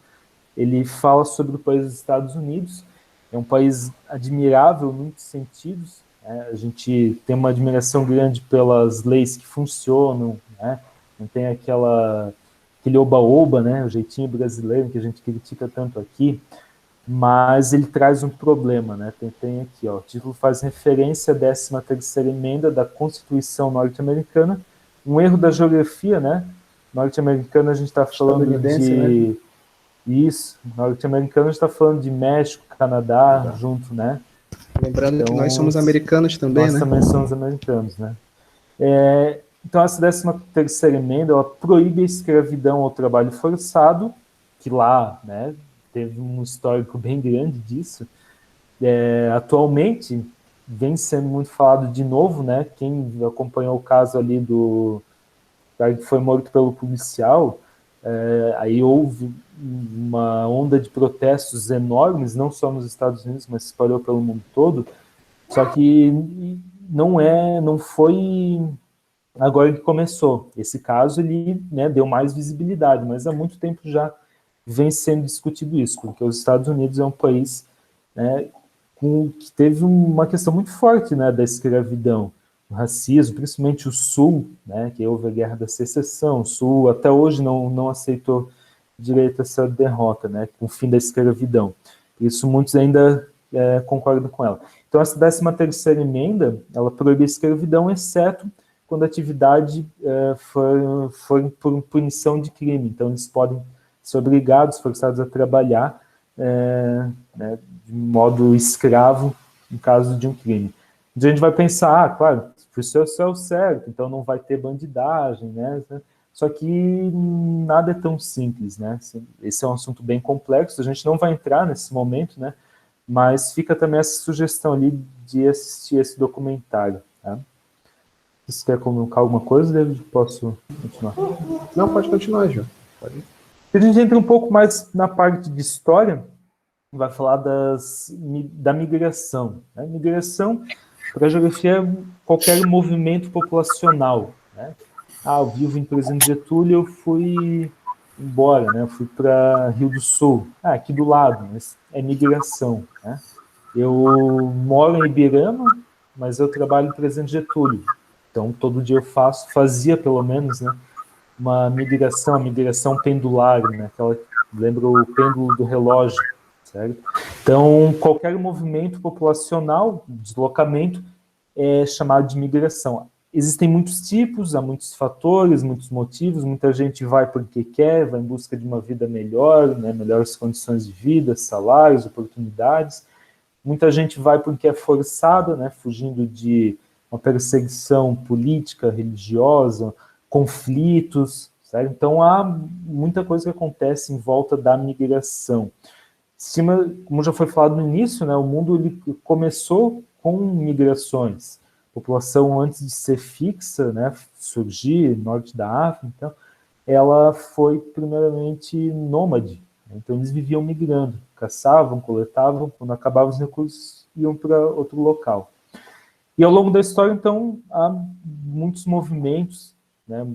Ele fala sobre o país dos Estados Unidos. É um país admirável em muitos sentidos, né? A gente tem uma admiração grande pelas leis que funcionam, né? Não tem aquele oba-oba, né? O jeitinho brasileiro que a gente critica tanto aqui. mas ele traz um problema, né? Tem aqui, ó, o título faz referência à 13ª emenda da Constituição norte-americana, um erro da geografia, né? Norte-americana a gente está falando de... Né? Isso, norte-americano a gente está falando de México, Canadá, junto, né? Lembrando então, que nós somos americanos também, nós né? Nós também somos americanos, né? Então, essa 13ª emenda, ela proíbe a escravidão ao trabalho forçado, que lá, né, teve um histórico bem grande disso. Atualmente, vem sendo muito falado de novo, né? Quem acompanhou o caso ali do cara que foi morto pelo policial, aí houve uma onda de protestos enormes, não só nos Estados Unidos, mas se espalhou pelo mundo todo. Só que não foi agora que começou. Esse caso, ele, né, deu mais visibilidade, mas há muito tempo já vem sendo discutido isso, porque os Estados Unidos é um país, né, que teve uma questão muito forte, né, da escravidão, o racismo, principalmente o Sul, né, que houve a Guerra da Secessão. O Sul até hoje não aceitou direito essa derrota, né, com o fim da escravidão. Isso muitos ainda concordam com ela. Então, essa 13ª emenda, ela proíbe a escravidão, exceto quando a atividade for por punição de crime. Então, eles podem ser obrigados, forçados a trabalhar né, de modo escravo, no caso de um crime. A gente vai pensar, claro, isso é o certo, então não vai ter bandidagem, né? Só que nada é tão simples, né? Esse é um assunto bem complexo, a gente não vai entrar nesse momento, né? Mas fica também essa sugestão ali de assistir esse documentário, tá? Você quer colocar alguma coisa, David? Posso continuar? Não, pode continuar, João. Pode. A gente entra um pouco mais na parte de história, vai falar da migração. Né? Migração, para a geografia, é qualquer movimento populacional. Né? Eu vivo em Presidente Getúlio, eu fui embora, né? Eu fui para Rio do Sul, aqui do lado, mas é migração. Né? Eu moro em Ibirama, mas eu trabalho em Presidente Getúlio. Então, todo dia eu fazia pelo menos, né, uma migração pendular, né, lembra o pêndulo do relógio, certo? Então, qualquer movimento populacional, deslocamento, é chamado de migração. Existem muitos tipos, há muitos fatores, muitos motivos, muita gente vai porque quer, vai em busca de uma vida melhor, né, melhores condições de vida, salários, oportunidades. Muita gente vai porque é forçada, né, fugindo de uma perseguição política, religiosa, conflitos, certo? Então há muita coisa que acontece em volta da migração. Como já foi falado no início, né, o mundo ele começou com migrações. A população, antes de ser fixa, né, surgir, norte da África, então, ela foi primeiramente nômade. Então eles viviam migrando, caçavam, coletavam, quando acabavam os recursos, iam para outro local. E ao longo da história, então, há muitos movimentos, né,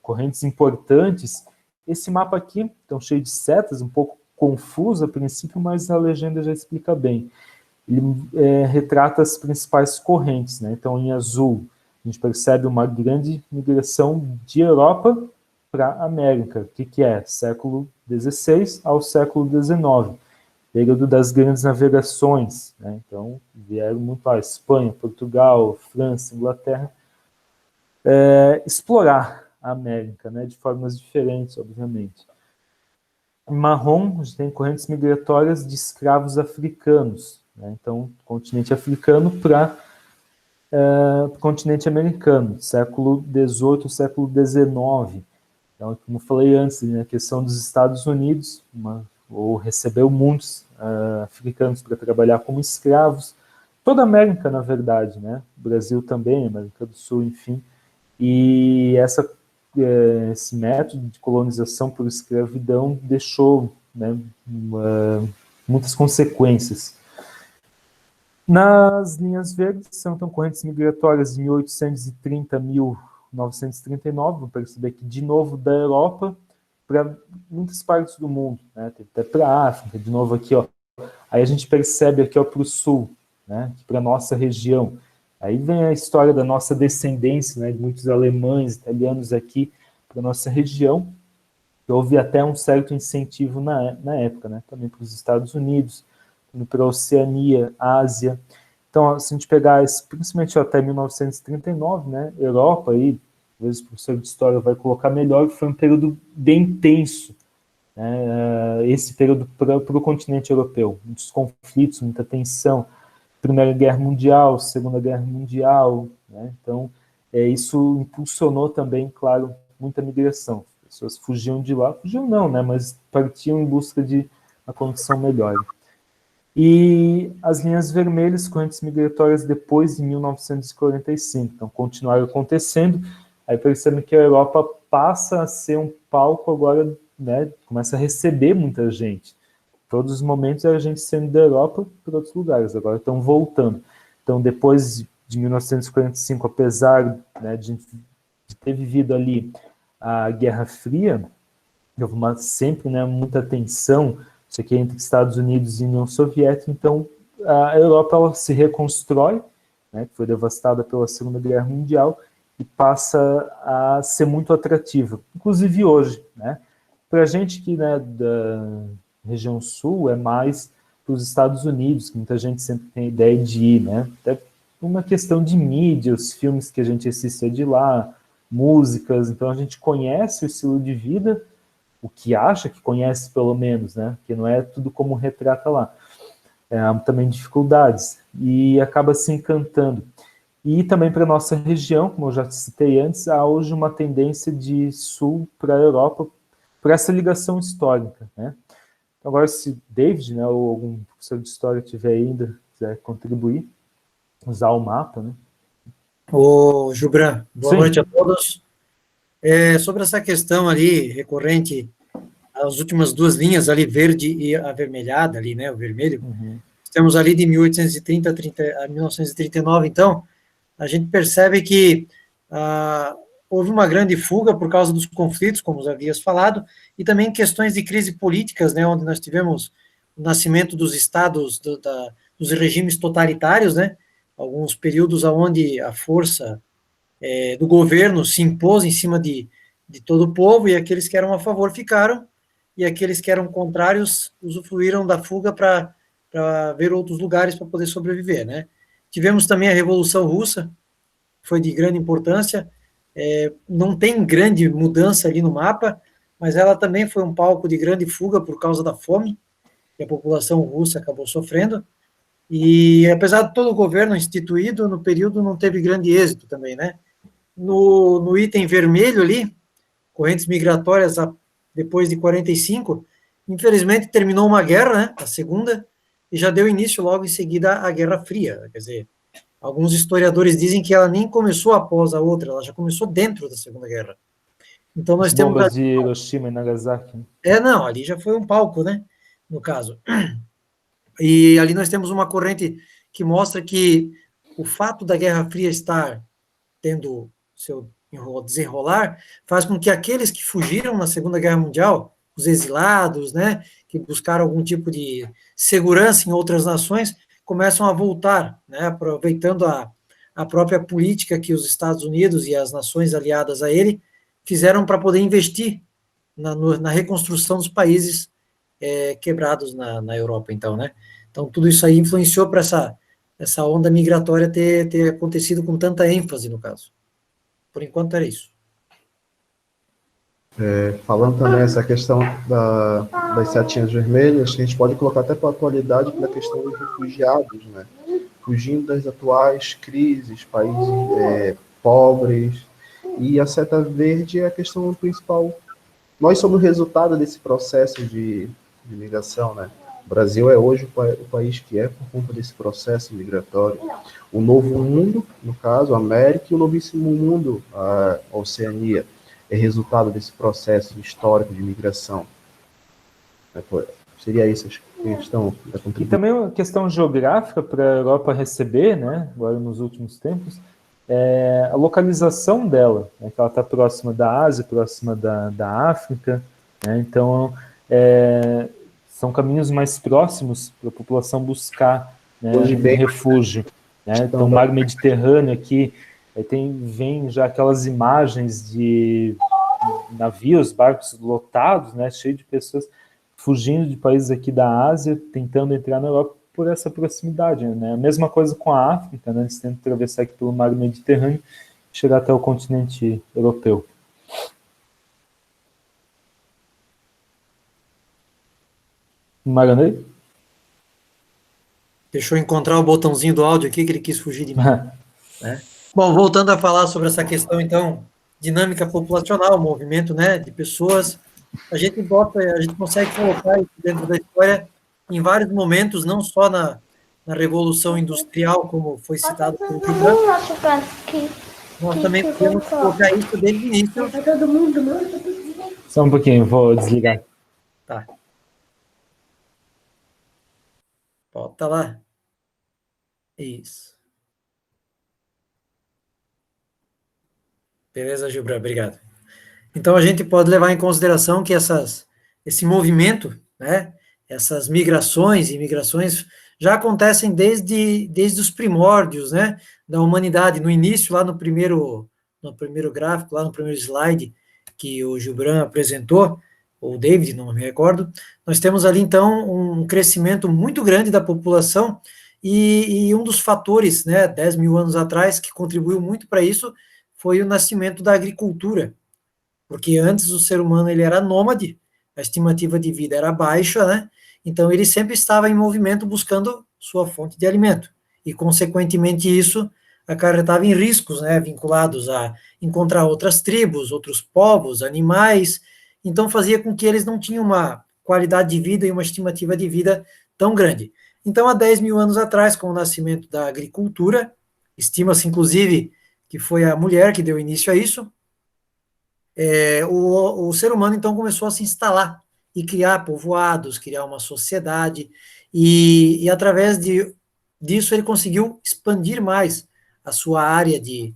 correntes importantes. Esse mapa aqui, então, cheio de setas, um pouco confuso a princípio, mas a legenda já explica bem. Ele retrata as principais correntes, né? Então, em azul, a gente percebe uma grande migração de Europa para a América, que é século XVI ao século XIX. Período das grandes navegações, né? Então vieram muito a Espanha, Portugal, França, Inglaterra, explorar a América, né? De formas diferentes, obviamente. Em marrom, a gente tem correntes migratórias de escravos africanos, né? Então, continente africano para o continente americano, século XVIII, século XIX. Então, como eu falei antes, né, a questão dos Estados Unidos, ou recebeu muitos africanos para trabalhar como escravos. Toda a América, na verdade, né? O Brasil também, América do Sul, enfim. E esse método de colonização por escravidão deixou, né, muitas consequências. Nas linhas verdes, são então correntes migratórias de 1830 a 1939, vou perceber que, de novo, da Europa para muitas partes do mundo, né? Até para a África, de novo aqui, ó. Aí a gente percebe aqui, ó, para o sul, né? Para a nossa região. Aí vem a história da nossa descendência, né? De muitos alemães, italianos aqui para a nossa região. houve até um certo incentivo na época, né? Também para os Estados Unidos, para a Oceania, Ásia. Então, se a gente pegar, principalmente até 1939, né, Europa, aí, talvez o professor de História vai colocar melhor, foi um período bem tenso, né, esse período para o continente europeu. Muitos conflitos, muita tensão, Primeira Guerra Mundial, Segunda Guerra Mundial, né, então isso impulsionou também, claro, muita migração. As pessoas fugiam de lá, fugiam não, né, mas partiam em busca de uma condição melhor. E as linhas vermelhas, correntes migratórias depois de 1945, então continuaram acontecendo, aí percebem que a Europa passa a ser um palco agora, né, começa a receber muita gente. Todos os momentos era gente saindo da Europa para outros lugares, agora estão voltando. Então, depois de 1945, apesar, né, de ter vivido ali a Guerra Fria, houve sempre, né, muita tensão, isso aqui entre Estados Unidos e União Soviética, então a Europa ela se reconstrói, né, que foi devastada pela Segunda Guerra Mundial, e passa a ser muito atrativa, inclusive hoje, né? Para a gente que, né, da região sul é mais para os Estados Unidos, que muita gente sempre tem a ideia de ir, né? Até uma questão de mídia, os filmes que a gente assiste é de lá, músicas, então a gente conhece o estilo de vida, o que acha que conhece pelo menos, né? Que não é tudo como retrata lá. Há também dificuldades e acaba se encantando. E também para a nossa região, como eu já citei antes, há hoje uma tendência de sul para a Europa, por essa ligação histórica, né? Agora, se David, né, ou algum professor de história tiver ainda, quiser contribuir, usar o mapa, né? Ô, Gibran, boa Sim. noite a todos. Sobre essa questão ali, recorrente, as últimas duas linhas ali, verde e avermelhada ali, né, o vermelho, temos ali de 1830 a 1939, então, a gente percebe que houve uma grande fuga por causa dos conflitos, como já havias falado, e também questões de crise políticas, né, onde nós tivemos o nascimento dos estados, dos regimes totalitários, né, alguns períodos onde a força do governo se impôs em cima de todo o povo, e aqueles que eram a favor ficaram, e aqueles que eram contrários usufruíram da fuga para ver outros lugares para poder sobreviver, né. Tivemos também a Revolução Russa, foi de grande importância, não tem grande mudança ali no mapa, mas ela também foi um palco de grande fuga por causa da fome, que a população russa acabou sofrendo, e apesar de todo o governo instituído, no período não teve grande êxito também, né. No item vermelho ali, correntes migratórias depois de 45, infelizmente terminou uma guerra, né, a segunda, e já deu início logo em seguida à Guerra Fria, quer dizer, alguns historiadores dizem que ela nem começou após a outra, ela já começou dentro da Segunda Guerra. Então nós temos... bombas de Hiroshima e Nagasaki. Não, ali já foi um palco, né, no caso. E ali nós temos uma corrente que mostra que o fato da Guerra Fria estar tendo seu desenrolar faz com que aqueles que fugiram na Segunda Guerra Mundial, os exilados, né, que buscaram algum tipo de segurança em outras nações, começam a voltar, né, aproveitando a própria política que os Estados Unidos e as nações aliadas a ele fizeram para poder investir na reconstrução dos países quebrados na Europa, então, né. Então, tudo isso aí influenciou para essa onda migratória ter acontecido com tanta ênfase, no caso. Por enquanto, era isso. Falando também essa questão das setinhas vermelhas, a gente pode colocar até para a atualidade na questão dos refugiados, né? Fugindo das atuais crises, países pobres, e a seta verde é a questão principal. Nós somos o resultado desse processo de migração, né? O Brasil é hoje o país que é por conta desse processo migratório. O novo mundo, no caso, a América, e o novíssimo mundo, a Oceania, é resultado desse processo histórico de migração. Seria isso a questão da contribuição. E também uma questão geográfica para a Europa receber, né, agora nos últimos tempos, a localização dela, né, que ela está próxima da Ásia, próxima da África, né, então são caminhos mais próximos para a população buscar, né, um refúgio. Né, então, o mar Mediterrâneo aqui, vem já aquelas imagens de navios, barcos lotados, né, cheio de pessoas fugindo de países aqui da Ásia, tentando entrar na Europa por essa proximidade, né? A mesma coisa com a África, né? Eles tentam atravessar aqui pelo mar Mediterrâneo e chegar até o continente europeu. Maranhão? Deixa eu encontrar o botãozinho do áudio aqui, que ele quis fugir de mim. Né? Bom, voltando a falar sobre essa questão, então, dinâmica populacional, movimento, né, de pessoas, a gente consegue colocar isso dentro da história em vários momentos, não só na Revolução Industrial, como foi citado pelo Gibran, nós também podemos colocar isso desde o início. Só um pouquinho, vou desligar. Tá. Volta lá. Isso. Beleza, Gibran, obrigado. Então, a gente pode levar em consideração que esse movimento, né, essas migrações e imigrações já acontecem desde os primórdios, né, da humanidade. No início, lá no primeiro gráfico, lá no primeiro slide que o Gibran apresentou, ou o David, não me recordo, nós temos ali, então, um crescimento muito grande da população e um dos fatores, né, 10 mil anos atrás, que contribuiu muito para isso, foi o nascimento da agricultura, porque antes o ser humano ele era nômade, a estimativa de vida era baixa, né? Então ele sempre estava em movimento buscando sua fonte de alimento, e consequentemente isso acarretava em riscos, né, vinculados a encontrar outras tribos, outros povos, animais, então fazia com que eles não tinham uma qualidade de vida e uma estimativa de vida tão grande. Então, há 10 mil anos atrás, com o nascimento da agricultura, estima-se inclusive que foi a mulher que deu início a isso, o ser humano, então, começou a se instalar e criar povoados, criar uma sociedade, e através disso ele conseguiu expandir mais a sua área de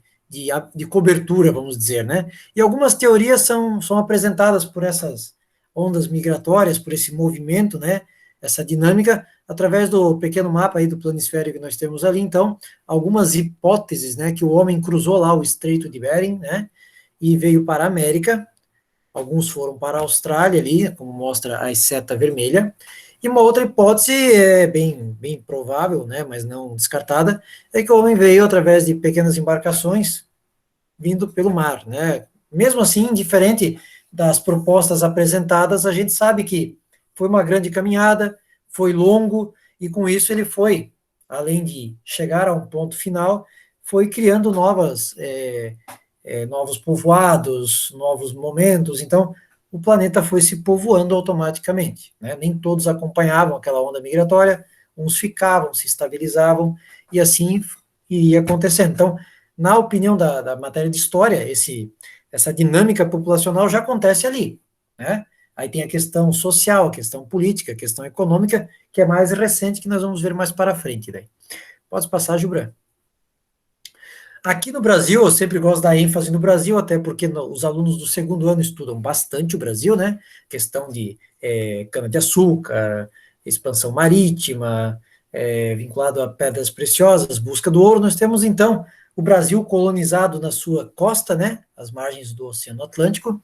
cobertura, vamos dizer, né? E algumas teorias são apresentadas por essas ondas migratórias, por esse movimento, né? Essa dinâmica, através do pequeno mapa aí do planisfério que nós temos ali, então, algumas hipóteses, né? Que o homem cruzou lá o Estreito de Bering, né? E veio para a América, alguns foram para a Austrália ali, como mostra a seta vermelha, e uma outra hipótese bem provável, né, mas não descartada, é que o homem veio através de pequenas embarcações vindo pelo mar, né. Mesmo assim, diferente das propostas apresentadas, a gente sabe que foi uma grande caminhada, foi longo, e com isso ele foi, além de chegar a um ponto final, foi criando novos povoados, novos momentos, então o planeta foi se povoando automaticamente, né? Nem todos acompanhavam aquela onda migratória, uns ficavam, se estabilizavam, e assim iria acontecendo. Então, na opinião da matéria de história, essa dinâmica populacional já acontece ali, né? Aí tem a questão social, a questão política, a questão econômica, que é mais recente, que nós vamos ver mais para frente. Daí. Pode passar, Gibran. Aqui no Brasil, eu sempre gosto da ênfase no Brasil, até porque os alunos do segundo ano estudam bastante o Brasil, né? Questão de cana-de-açúcar, expansão marítima, vinculado a pedras preciosas, busca do ouro. Nós temos, então, o Brasil colonizado na sua costa, né? As margens do Oceano Atlântico,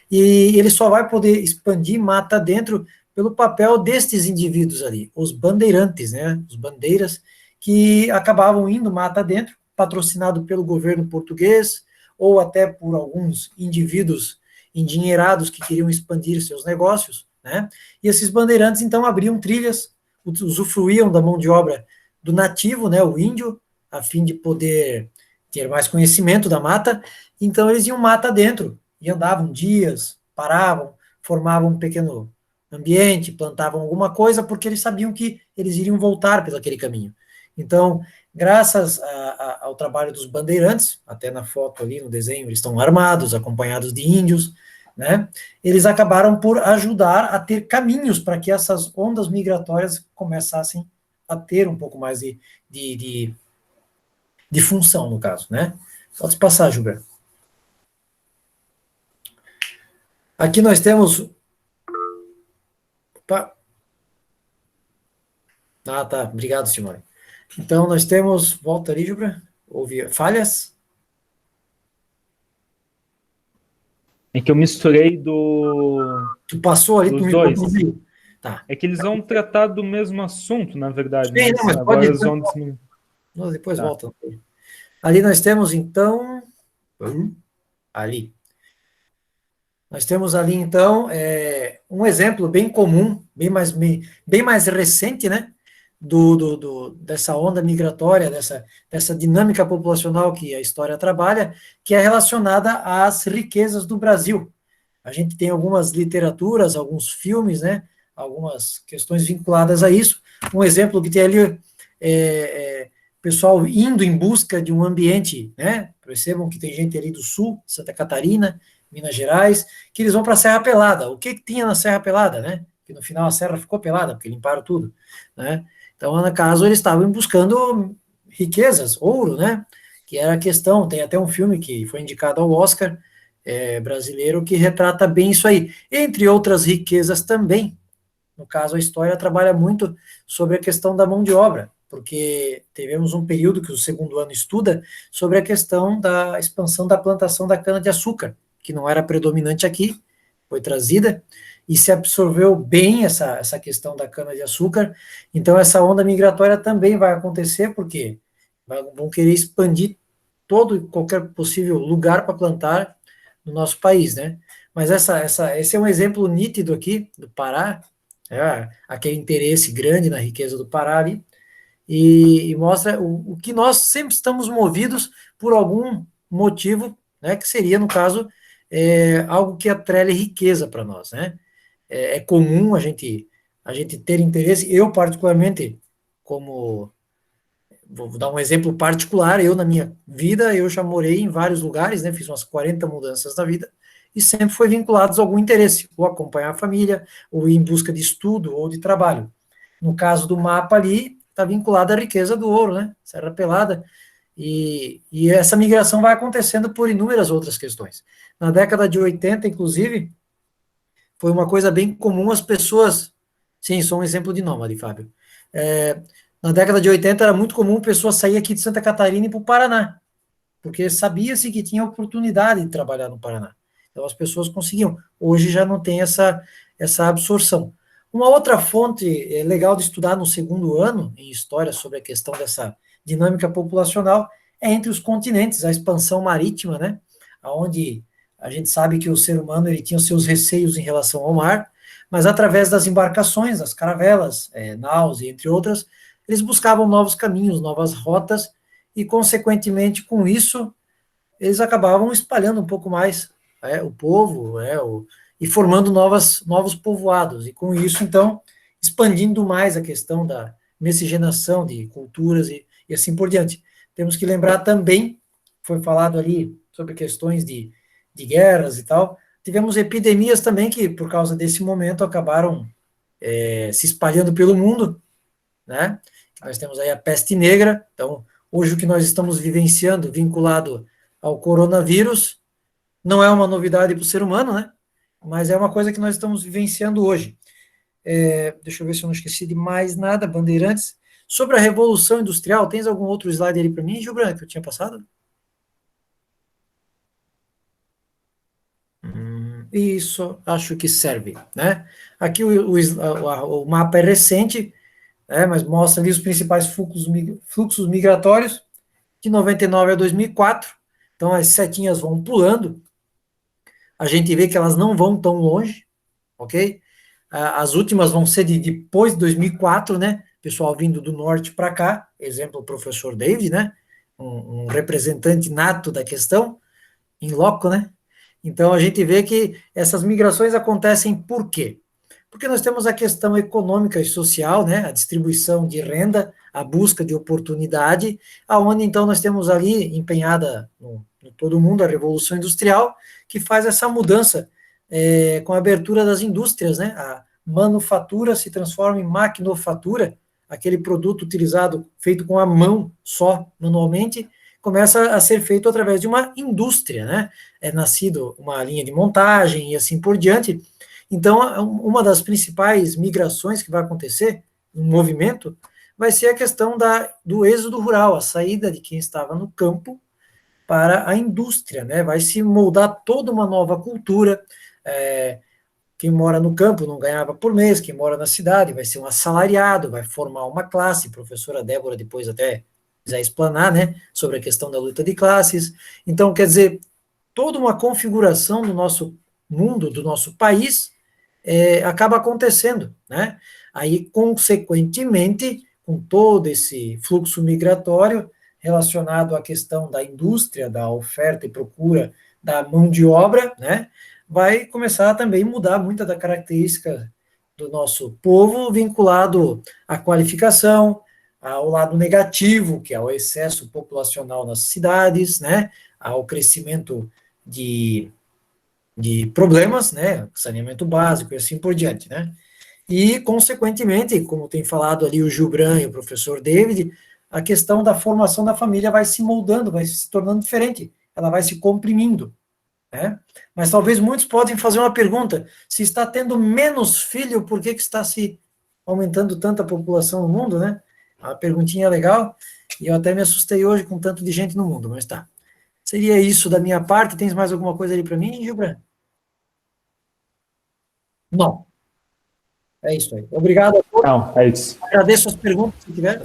e ele só vai poder expandir mata dentro pelo papel destes indivíduos ali, os bandeirantes, né? Os bandeiras, que acabavam indo mata dentro, patrocinado pelo governo português, ou até por alguns indivíduos endinheirados que queriam expandir seus negócios, né? E esses bandeirantes, então, abriam trilhas, usufruíam da mão de obra do nativo, né, o índio, a fim de poder ter mais conhecimento da mata, então eles iam mata dentro, e andavam dias, paravam, formavam um pequeno ambiente, plantavam alguma coisa, porque eles sabiam que eles iriam voltar pelo aquele caminho. Então, graças ao trabalho dos bandeirantes, até na foto ali, no desenho, eles estão armados, acompanhados de índios, né? Eles acabaram por ajudar a ter caminhos para que essas ondas migratórias começassem a ter um pouco mais de função, no caso, né? Pode passar, Gilberto. Aqui nós temos... Opa. Ah, tá. Obrigado, Simone. Então, nós temos... Volta ali, Gilberto. Houve falhas? É que eu misturei do, Tu passou ali, tu dos me dois. botou. Tá. É que eles vão tratar do mesmo assunto, na verdade, Sim, não, mas mas agora pode. eles vão diminuir. Nós depois Tá. volta. Ali nós temos, então. Ali. Nós temos ali, então, um exemplo bem comum, bem mais recente, né? Dessa onda migratória, dessa dinâmica populacional que a história trabalha, que é relacionada às riquezas do Brasil. A gente tem algumas literaturas, alguns filmes, né? Algumas questões vinculadas a isso. Um exemplo que tem ali pessoal indo em busca de um ambiente, né? Percebam que tem gente ali do sul, Santa Catarina, Minas Gerais, que eles vão para a Serra Pelada. O que tinha na Serra Pelada, né? Que no final a serra ficou pelada, porque limparam tudo, né? Então, no caso, eles estavam buscando riquezas, ouro, né? Que era a questão. Tem até um filme que foi indicado ao Oscar, brasileiro, que retrata bem isso aí. Entre outras riquezas também, no caso, a história trabalha muito sobre a questão da mão de obra, porque tivemos um período que o segundo ano estuda sobre a questão da expansão da plantação da cana-de-açúcar, que não era predominante aqui, foi trazida, e se absorveu bem essa questão da cana-de-açúcar. Então, essa onda migratória também vai acontecer, porque vão querer expandir todo e qualquer possível lugar para plantar no nosso país, né? Mas esse é um exemplo nítido aqui do Pará, aquele interesse grande na riqueza do Pará ali, e mostra o que nós sempre estamos movidos por algum motivo, né, que seria, no caso, algo que atrele riqueza para nós, né? É comum a gente ter interesse, eu particularmente, como, vou dar um exemplo particular, eu na minha vida, eu já morei em vários lugares, né, fiz umas 40 mudanças na vida, e sempre foi vinculados a algum interesse, ou acompanhar a família, ou ir em busca de estudo ou de trabalho. No caso do mapa ali, está vinculado à riqueza do ouro, né? Serra Pelada. E essa migração vai acontecendo por inúmeras outras questões. Na década de 80, inclusive, foi uma coisa bem comum as pessoas. Sim, sou um exemplo de nômade, Fábio. Na década de 80 era muito comum pessoas sair aqui de Santa Catarina e ir para o Paraná, porque sabia-se que tinha oportunidade de trabalhar no Paraná. Então as pessoas conseguiam. Hoje já não tem essa absorção. Uma outra fonte legal de estudar no segundo ano, em história, sobre a questão dessa dinâmica populacional, é entre os continentes, a expansão marítima, né? Onde a gente sabe que o ser humano ele tinha os seus receios em relação ao mar, mas através das embarcações, as caravelas, naus e entre outras, eles buscavam novos caminhos, novas rotas, e, consequentemente, com isso, eles acabavam espalhando um pouco mais o povo, e formando novos povoados, e com isso, então, expandindo mais a questão da miscigenação de culturas e assim por diante. Temos que lembrar também, foi falado ali sobre questões de guerras e tal, tivemos epidemias também que, por causa desse momento, acabaram se espalhando pelo mundo, né? Nós temos aí a peste negra, então, hoje o que nós estamos vivenciando, vinculado ao coronavírus, não é uma novidade para o ser humano, né? Mas é uma coisa que nós estamos vivenciando hoje. Deixa eu ver se eu não esqueci de mais nada, Bandeirantes. Sobre a Revolução Industrial, tens algum outro slide ali para mim, Gil Branco, que eu tinha passado? Isso, acho que serve, né? Aqui o mapa é recente, mas mostra ali os principais fluxos migratórios, de 99 a 2004, então as setinhas vão pulando, a gente vê que elas não vão tão longe, ok? As últimas vão ser depois de 2004, né? Pessoal vindo do norte para cá, exemplo o professor David, né? Um representante nato da questão, em loco, né? Então a gente vê que essas migrações acontecem por quê? Porque nós temos a questão econômica e social, né, a distribuição de renda, a busca de oportunidade, aonde então nós temos ali empenhada no todo mundo a Revolução Industrial, que faz essa mudança com a abertura das indústrias, né, a manufatura se transforma em maquinofatura, aquele produto utilizado, feito com a mão só, manualmente, começa a ser feito através de uma indústria, né, é nascido uma linha de montagem e assim por diante. Então, uma das principais migrações que vai acontecer, um movimento, vai ser a questão do êxodo rural, a saída de quem estava no campo para a indústria, né? Vai se moldar toda uma nova cultura. Quem mora no campo não ganhava por mês, quem mora na cidade vai ser um assalariado, vai formar uma classe. A professora Débora depois até quiser explanar, né, sobre a questão da luta de classes. Então, quer dizer, toda uma configuração do nosso mundo, do nosso país, acaba acontecendo, né? Aí, consequentemente, com todo esse fluxo migratório relacionado à questão da indústria, da oferta e procura da mão de obra, né? Vai começar a também mudar muita da característica do nosso povo vinculado à qualificação, ao lado negativo, que é o excesso populacional nas cidades, né? Ao crescimento de problemas, né? Saneamento básico e assim por diante, né? E, consequentemente, como tem falado ali o Gilbran e o professor David, a questão da formação da família vai se moldando, vai se tornando diferente, ela vai se comprimindo, né? Mas talvez muitos podem fazer uma pergunta: se está tendo menos filho, por que está se aumentando tanta população no mundo, né? A perguntinha é legal, e eu até me assustei hoje com tanto de gente no mundo, mas tá. Seria isso da minha parte. Tens mais alguma coisa ali para mim, Gilbran? Não. É isso aí. Obrigado a todos. Não, é isso. Agradeço as perguntas, se tiver.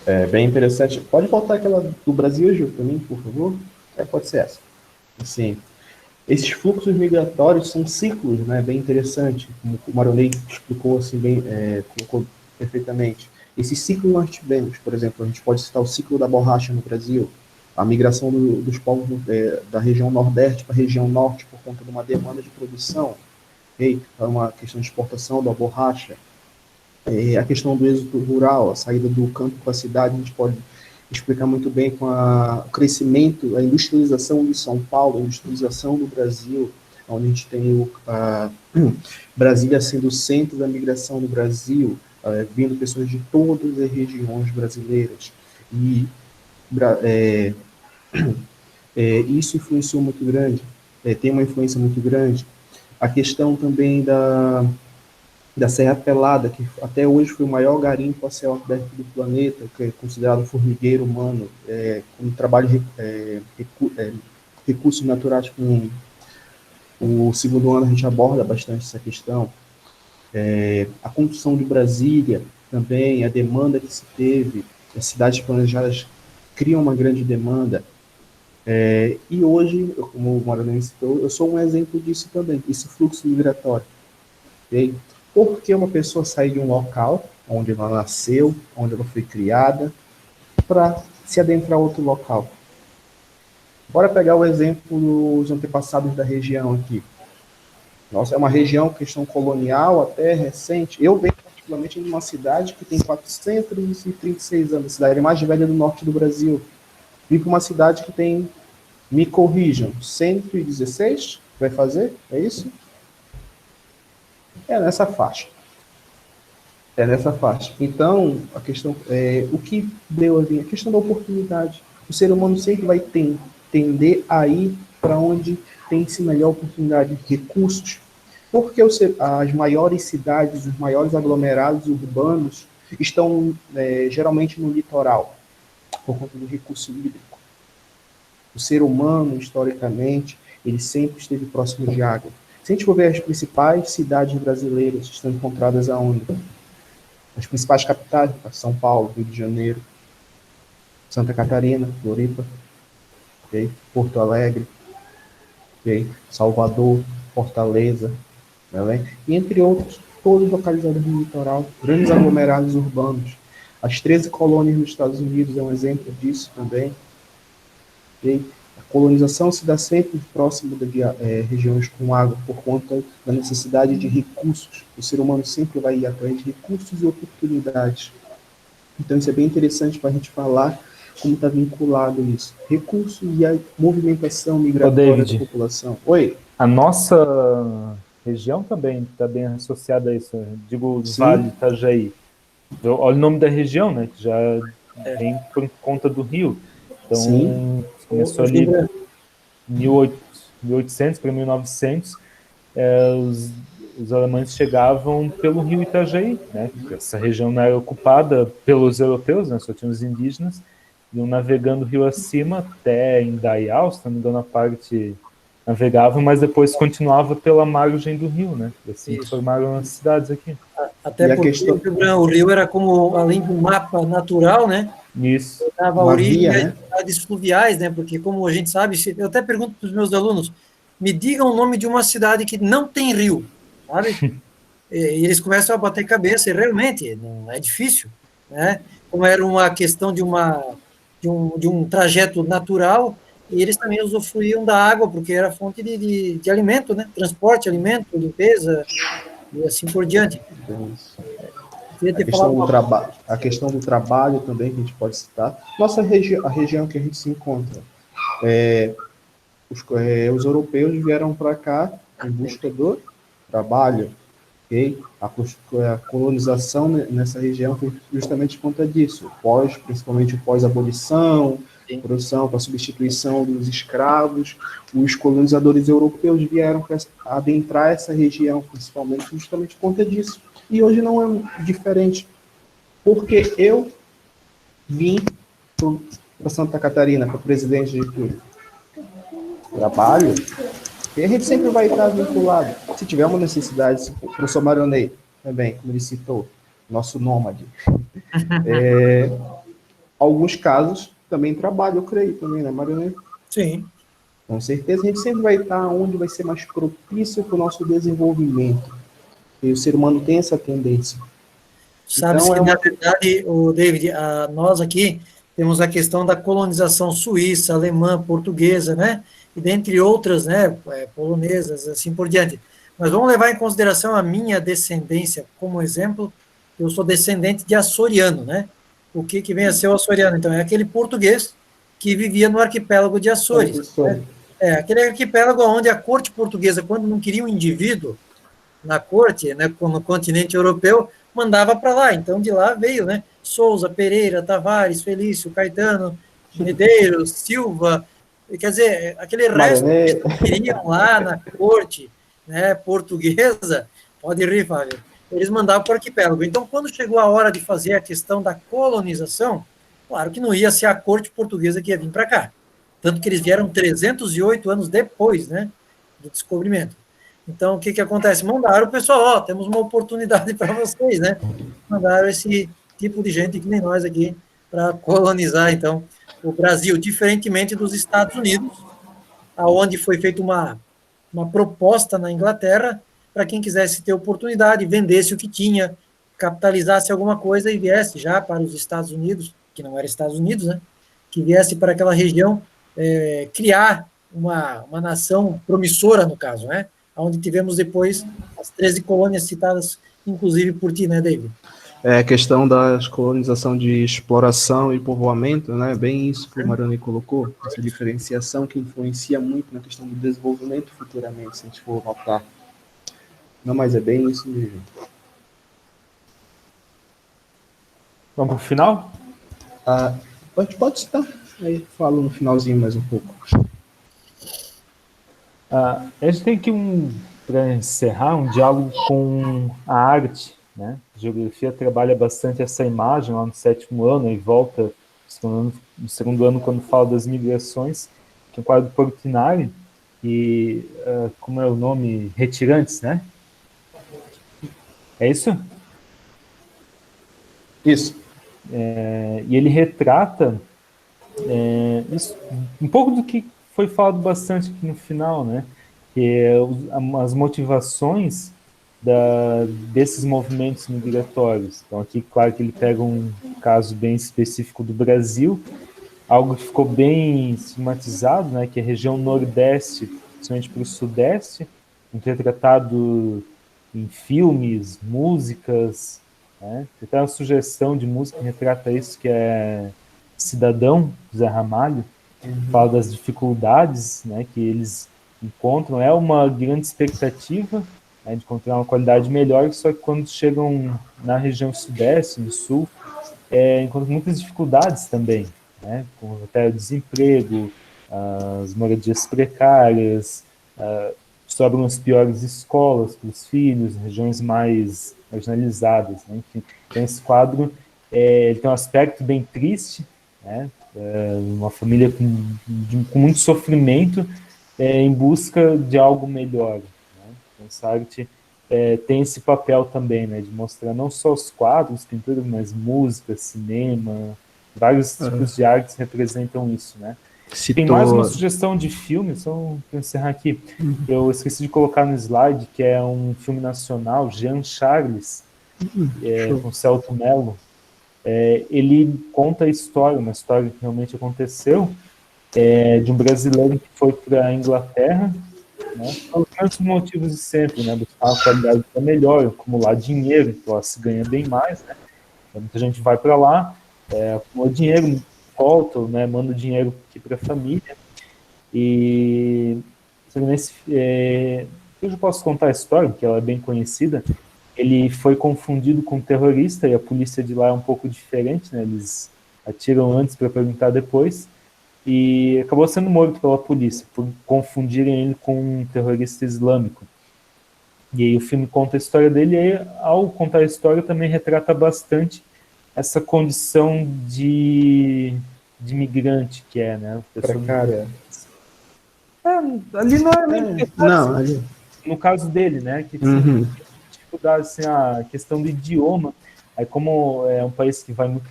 É bem interessante. Pode voltar aquela do Brasil, Gil, para mim, por favor? Pode ser essa. Assim, esses fluxos migratórios são ciclos, né? Bem interessante, como o Maroney explicou assim bem, colocou perfeitamente. Esses ciclos nós tivemos, por exemplo, a gente pode citar o ciclo da borracha no Brasil, a migração dos povos da região Nordeste para a região Norte por conta de uma demanda de produção, okay? Para uma questão de exportação da borracha. A questão do êxodo rural, a saída do campo para a cidade, a gente pode explicar muito bem com o crescimento, a industrialização de São Paulo, a industrialização do Brasil, onde a gente tem Brasília sendo o centro da migração do Brasil, vindo pessoas de todas as regiões brasileiras. E isso influenciou muito grande, tem uma influência muito grande. A questão também da Serra Pelada, que até hoje foi o maior garimpo a céu aberto do planeta, que é considerado formigueiro humano, com trabalho recursos naturais. Com o segundo ano a gente aborda bastante essa questão. A construção de Brasília também, a demanda que se teve, as cidades planejadas criam uma grande demanda. E hoje, como o Maranhão citou, eu sou um exemplo disso também, esse fluxo migratório. Okay? Por que uma pessoa sai de um local onde ela nasceu, onde ela foi criada, para se adentrar a outro local? Bora pegar o exemplo dos antepassados da região aqui. Nossa, é uma região, questão colonial, até recente. Eu venho particularmente de uma cidade que tem 436 anos, a cidade mais velha do norte do Brasil. Vim para uma cidade que tem, me corrijam, 116? Vai fazer? É isso? É nessa faixa. Então, a questão o que deu ali, a questão da oportunidade. O ser humano sempre vai tender a ir para onde tem-se melhor oportunidade, recursos. Porque as maiores cidades, os maiores aglomerados urbanos estão geralmente no litoral, por conta do recurso hídrico. O ser humano, historicamente, ele sempre esteve próximo de água. Se a gente for ver as principais cidades brasileiras, estão encontradas aonde? As principais capitais, São Paulo, Rio de Janeiro, Santa Catarina, Floripa, okay? Porto Alegre, okay? Salvador, Fortaleza, Belém, e entre outros, todos localizados no litoral, grandes aglomerados urbanos. As 13 colônias nos Estados Unidos é um exemplo disso também. Okay? A colonização se dá sempre próximo de regiões com água, por conta da necessidade de recursos. O ser humano sempre vai ir atrás de recursos e oportunidades. Então, isso é bem interessante para a gente falar como está vinculado isso. Recursos e a movimentação migratória da população. Oi? A nossa região também está bem associada a isso. Digo, os Vale Itajaí. Olha o nome da região, né? Que já vem por conta do rio. Então, sim, começou ali em 1800 para 1900. os alemães chegavam pelo rio Itajaí, né? Essa região não era ocupada pelos europeus, né? Só tinham os indígenas, iam navegando o rio acima até Indaial, se não me engano, a parte navegavam, mas depois continuava pela margem do rio, né? E assim Isso. formaram as cidades aqui. Até E a porque questão- o rio era como, além do mapa natural, né? Isso. Dava Uma origem via, às né? cidades fluviais, né? Porque, como a gente sabe, eu até pergunto para os meus alunos, me digam o nome de uma cidade que não tem rio, sabe? E eles começam a bater cabeça, e realmente não é difícil, né? Como era uma questão de um trajeto natural, e eles também usufruíam da água, porque era fonte de alimento, né? Transporte, alimento, limpeza, e assim por diante. Queria ter falado uma coisa. A questão do trabalho também que a gente pode citar. A região que a gente se encontra, os europeus vieram para cá em busca do trabalho, ok? A colonização nessa região foi justamente por conta disso, principalmente pós-abolição, Sim. produção para substituição dos escravos. Os colonizadores europeus vieram para adentrar essa região, principalmente justamente por conta disso. E hoje não é diferente, porque eu vim para Santa Catarina, para presidente de trabalho, e a gente sempre vai estar vinculado. Se tiver uma necessidade, o professor Maronei, também, como ele citou, nosso nômade. Alguns casos também trabalho, eu creio também, né, Maronei? Sim. Com certeza a gente sempre vai estar onde vai ser mais propício para o nosso desenvolvimento. E o ser humano tem essa tendência. Sabe-se que, na verdade, o David, nós aqui temos a questão da colonização suíça, alemã, portuguesa, né? E dentre outras, né, polonesas, assim por diante. Mas vamos levar em consideração a minha descendência como exemplo. Eu sou descendente de açoriano, né? O que vem a ser o açoriano? Então, é aquele português que vivia no arquipélago de Açores. Né? Aquele arquipélago onde a corte portuguesa, quando não queria um indivíduo na corte, né, no continente europeu, mandava para lá. Então, de lá veio, né? Souza, Pereira, Tavares, Felício, Caetano, Medeiros, Silva, quer dizer, aquele resto que queriam lá na corte, né, portuguesa, pode rir, Fábio, eles mandavam para o arquipélago. Então, quando chegou a hora de fazer a questão da colonização, claro que não ia ser a corte portuguesa que ia vir para cá. Tanto que eles vieram 308 anos depois, né, do descobrimento. Então, o que acontece? Mandaram o pessoal, temos uma oportunidade para vocês, né? Mandaram esse tipo de gente que nem nós aqui para colonizar, então, o Brasil, diferentemente dos Estados Unidos, aonde foi feita uma proposta na Inglaterra para quem quisesse ter oportunidade, vendesse o que tinha, capitalizasse alguma coisa e viesse já para os Estados Unidos, que não era Estados Unidos, né? Que viesse para aquela região criar uma nação promissora, no caso, né? Onde tivemos depois as 13 colônias citadas, inclusive por ti, né, David? A questão da colonização de exploração e povoamento, né? Bem isso que o Maroni colocou, essa diferenciação que influencia muito na questão do desenvolvimento futuramente, se a gente for notar. Não, mas é bem isso mesmo. Vamos para o final? Pode citar, aí falo no finalzinho mais um pouco. A gente tem aqui para encerrar, um diálogo com a arte, né? A geografia trabalha bastante essa imagem lá no 7º ano e volta no segundo ano quando fala das migrações, que é um quadro Portinari, e como é o nome? Retirantes, né? É isso? Isso. E ele retrata isso, um pouco do que foi falado bastante aqui no final, né? Que é as motivações desses movimentos migratórios. Então aqui, claro que ele pega um caso bem específico do Brasil, algo que ficou bem estigmatizado, né? Que é a região nordeste, principalmente para o sudeste, muito retratado em filmes, músicas, né? Tem até uma sugestão de música que retrata isso, que é Cidadão, Zé Ramalho, fala das dificuldades, né, que eles encontram. É uma grande expectativa, né, de encontrar uma qualidade melhor, só que quando chegam na região sudeste, no sul, encontram muitas dificuldades também, né, como até o desemprego, as moradias precárias, sobram as piores escolas para os filhos, regiões mais marginalizadas, né? Enfim, então esse quadro ele tem um aspecto bem triste, né? Uma família com muito sofrimento em busca de algo melhor, né? Então, essa arte tem esse papel também, né? De mostrar não só os quadros, pinturas, mas música, cinema, vários tipos de artes representam isso, né? Tem mais uma sugestão de filme, só para encerrar aqui. Eu esqueci de colocar no slide, que é um filme nacional, Jean Charles, com Celto Mello. Ele conta a história, uma história que realmente aconteceu, de um brasileiro que foi para a Inglaterra, né, pelos mesmos motivos de sempre, né, buscar uma qualidade melhor, acumular dinheiro, então se ganha bem mais, né, então, muita gente vai para lá, acumula dinheiro, volta, né, manda o dinheiro aqui para a família, e eu já posso contar a história, que ela é bem conhecida. Ele foi confundido com um terrorista, e a polícia de lá é um pouco diferente, né, eles atiram antes para perguntar depois, e acabou sendo morto pela polícia, por confundirem ele com um terrorista islâmico. E aí o filme conta a história dele, e aí, ao contar a história também retrata bastante essa condição de imigrante que né? Precária. Ali não é nem não, ali... No caso dele, né? Que tinha dificuldade, assim, a questão do idioma. Aí, como é um país que vai muito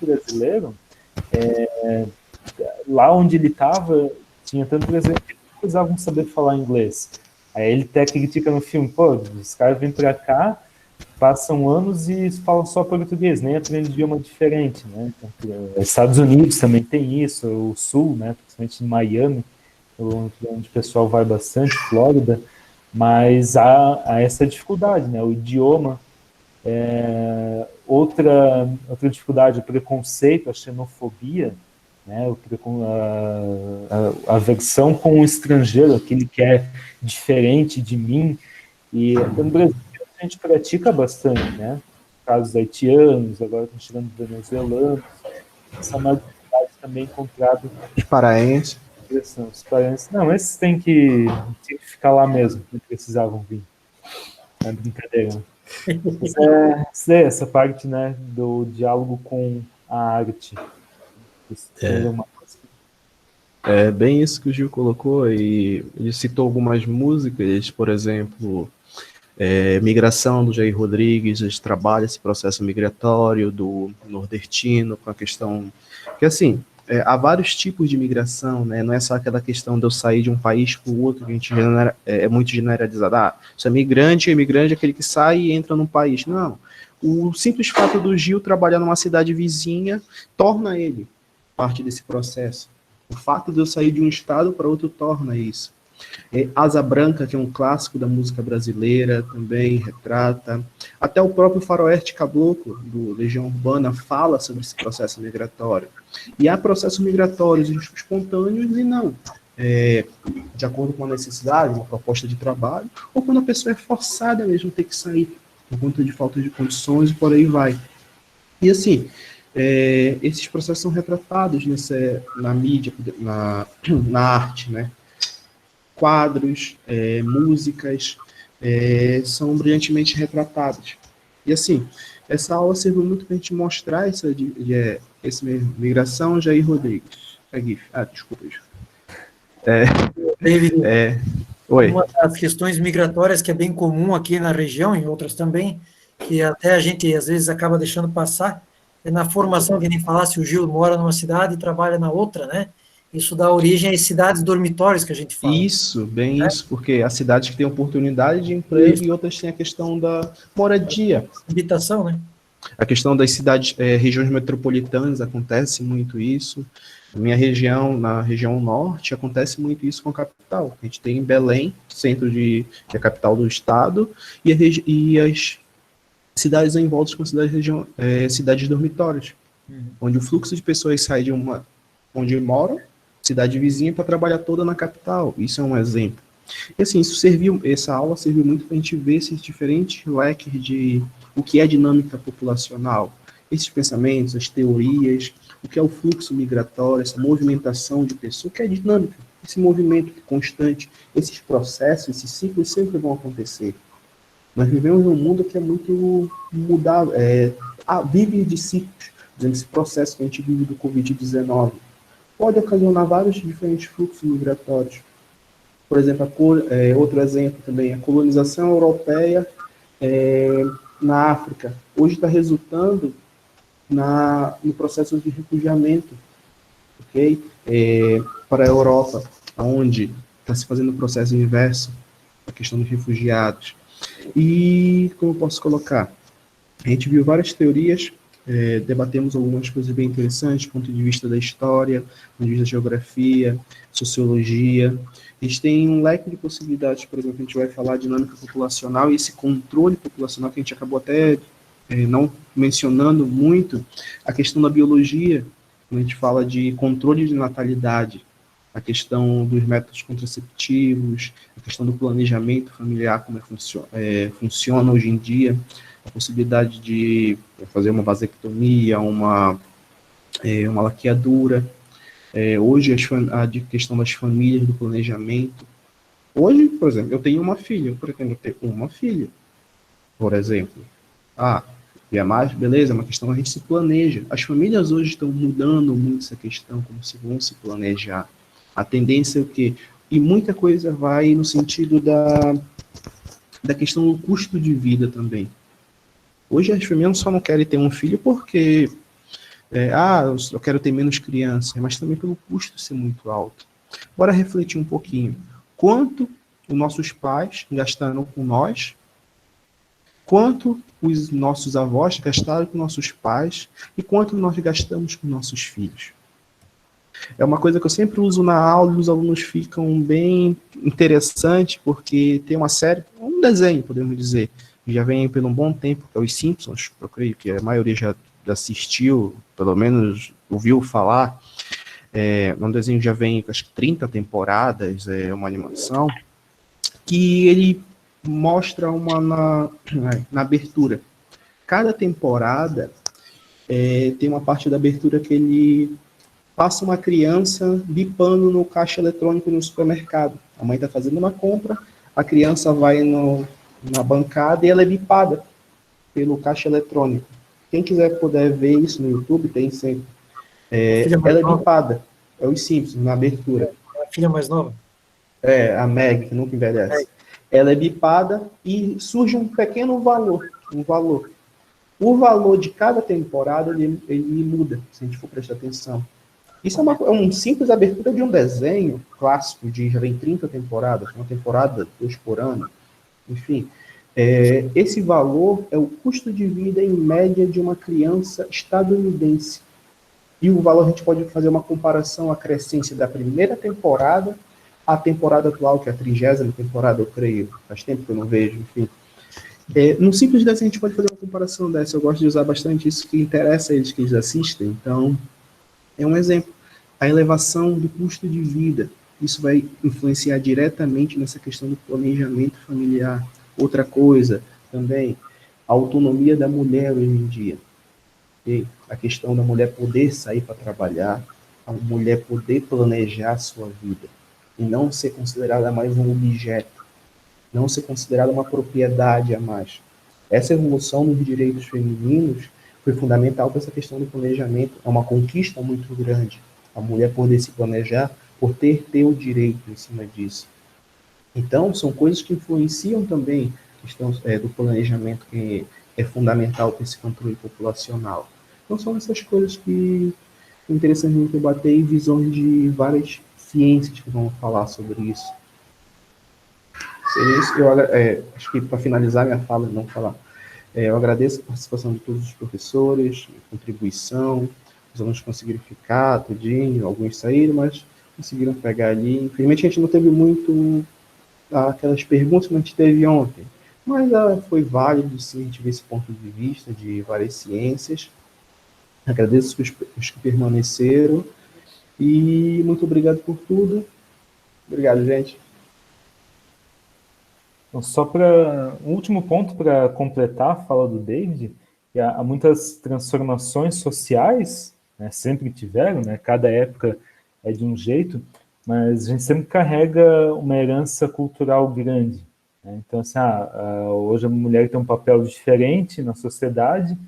brasileiro, lá onde ele estava, tinha tanto brasileiro que não precisavam saber falar inglês. Aí ele até critica no filme, pô, os caras vêm para cá, passam anos e falam só português, nem aprendem idioma diferente, né? Então, Estados Unidos também tem isso, o Sul, né? Principalmente em Miami, onde o pessoal vai bastante, Flórida, mas há essa dificuldade, né? O idioma, outra dificuldade, o preconceito, a xenofobia, né? A aversão com o estrangeiro, aquele que é diferente de mim, e no Brasil a gente pratica bastante, né? Casos haitianos, agora estão chegando venezuelanos, essa é uma dificuldade também encontrada. Os paraenses. Os paraenses. Não, esses têm que ficar lá mesmo, não precisavam vir. É brincadeira. Mas essa parte, né, do diálogo com a arte. É bem isso que o Gil colocou, e ele citou algumas músicas, por exemplo, Migração, do Jair Rodrigues. A gente trabalha esse processo migratório do nordestino, com a questão que, assim, há vários tipos de migração, né? Não é só aquela questão de eu sair de um país para o outro, que a gente é muito generalizado. Isso é migrante, imigrante é aquele que sai e entra num país. Não. O simples fato do Gil trabalhar numa cidade vizinha torna ele parte desse processo. O fato de eu sair de um estado para outro torna isso. Asa Branca, que é um clássico da música brasileira, também retrata. Até o próprio Faroeste Caboclo, do Legião Urbana, fala sobre esse processo migratório. E há processos migratórios espontâneos e não. De acordo com a necessidade, uma proposta de trabalho, ou quando a pessoa é forçada mesmo a ter que sair, por conta de falta de condições, e por aí vai. E assim, esses processos são retratados na mídia, na arte, né? Quadros, músicas, são brilhantemente retratados. E assim, essa aula serviu muito para a gente mostrar essa migração. Jair Rodrigues. Desculpa. Oi. Uma das questões migratórias que é bem comum aqui na região, em outras também, que até a gente às vezes acaba deixando passar, é na formação, que nem falasse, o Gil mora numa cidade e trabalha na outra, né? Isso dá origem às cidades dormitórios que a gente fala. Isso, isso, porque há cidades que têm oportunidade de emprego e outras têm a questão da moradia. Habitação, né? A questão das cidades, regiões metropolitanas, acontece muito isso. Na minha região, na região norte, acontece muito isso com a capital. A gente tem em Belém, que é a capital do estado, e as cidades em volta com cidades dormitórias, onde o fluxo de pessoas sai de onde moram, cidade vizinha, para trabalhar toda na capital. Isso é um exemplo. E assim, essa aula serviu muito para a gente ver esses diferentes leques de o que é dinâmica populacional, esses pensamentos, as teorias, o que é o fluxo migratório, essa movimentação de pessoas, o que é dinâmica. esse movimento constante, esses processos, esses ciclos sempre vão acontecer. Nós vivemos num mundo que é muito mudado, vive de ciclos. Por exemplo, esse processo que a gente vive do Covid-19 pode ocasionar vários diferentes fluxos migratórios. Por exemplo, outro exemplo também, a colonização europeia na África. Hoje está resultando no processo de refugiamento, ok? Para a Europa, onde está se fazendo o processo inverso, a questão dos refugiados. E, como eu posso colocar? A gente viu várias teorias, debatemos algumas coisas bem interessantes, do ponto de vista da história, do ponto de vista da geografia, sociologia. A gente tem um leque de possibilidades, por exemplo, a gente vai falar de dinâmica populacional e esse controle populacional, que a gente acabou até não mencionando muito, a questão da biologia, quando a gente fala de controle de natalidade, a questão dos métodos contraceptivos, a questão do planejamento familiar, como funciona hoje em dia, a possibilidade de fazer uma vasectomia, uma laqueadura, hoje a questão das famílias, do planejamento. Hoje, por exemplo, eu tenho uma filha, eu pretendo ter uma filha, por exemplo. E é mais, beleza, é uma questão que a gente se planeja. As famílias hoje estão mudando muito essa questão, como se vão se planejar. A tendência é o quê? E muita coisa vai no sentido da questão do custo de vida também. Hoje as famílias só não querem ter um filho porque eu quero ter menos crianças, mas também pelo custo ser muito alto. Bora refletir um pouquinho. Quanto os nossos pais gastaram com nós, quanto os nossos avós gastaram com nossos pais e quanto nós gastamos com nossos filhos. É uma coisa que eu sempre uso na aula e os alunos ficam bem interessantes, porque tem uma série, um desenho, podemos dizer, que já vem pelo um bom tempo, que é os Simpsons, eu creio que a maioria já assistiu, pelo menos ouviu falar. Um desenho já vem, acho que 30 temporadas, uma animação, que ele mostra na abertura. Cada temporada tem uma parte da abertura que ele passa uma criança bipando no caixa eletrônico no supermercado. A mãe está fazendo uma compra, a criança vai na bancada e ela é bipada pelo caixa eletrônico. Quem quiser puder ver isso no YouTube, tem sempre. Ela é bipada. É os Simpsons, na abertura. A filha mais nova? A Meg, que nunca envelhece. Ela é bipada e surge um pequeno valor. O valor de cada temporada, ele muda, se a gente for prestar atenção. Isso é uma simples abertura de um desenho clássico, já vem 30 temporadas, uma temporada, 2 por ano, enfim. Esse valor é o custo de vida em média de uma criança estadunidense. E o valor, a gente pode fazer uma comparação, a crescência da primeira temporada à temporada atual, que é a 30ª temporada, eu creio. Faz tempo que eu não vejo, enfim. Num simples desenho, a gente pode fazer uma comparação dessa. Eu gosto de usar bastante isso, que interessa a eles que eles assistem. Então, é um exemplo. A elevação do custo de vida. Isso vai influenciar diretamente nessa questão do planejamento familiar. Outra coisa também, a autonomia da mulher hoje em dia. A questão da mulher poder sair para trabalhar, a mulher poder planejar a sua vida e não ser considerada mais um objeto, não ser considerada uma propriedade a mais. Essa evolução nos direitos femininos foi fundamental para essa questão do planejamento. É uma conquista muito grande. A mulher poder se planejar por ter o direito em cima disso. Então, são coisas que influenciam também a questão do planejamento, que é fundamental para esse controle populacional. Então, são essas coisas que é interessante a gente debater e visões de várias ciências que vão falar sobre isso. Seria isso. Acho que para finalizar minha fala, não falar, eu agradeço a participação de todos os professores, a contribuição, os alunos conseguiram ficar tudinho, alguns saíram, mas conseguiram pegar ali. Infelizmente, a gente não teve muito aquelas perguntas que a gente teve ontem, mas foi válido, sim, a gente ver esse ponto de vista de várias ciências. Agradeço os que permaneceram e muito obrigado por tudo. Obrigado, gente. Então, só para um último ponto para completar a fala do David, que há muitas transformações sociais, né, sempre tiveram, né, cada época é de um jeito, mas a gente sempre carrega uma herança cultural grande, né? Então, assim, hoje a mulher tem um papel diferente na sociedade,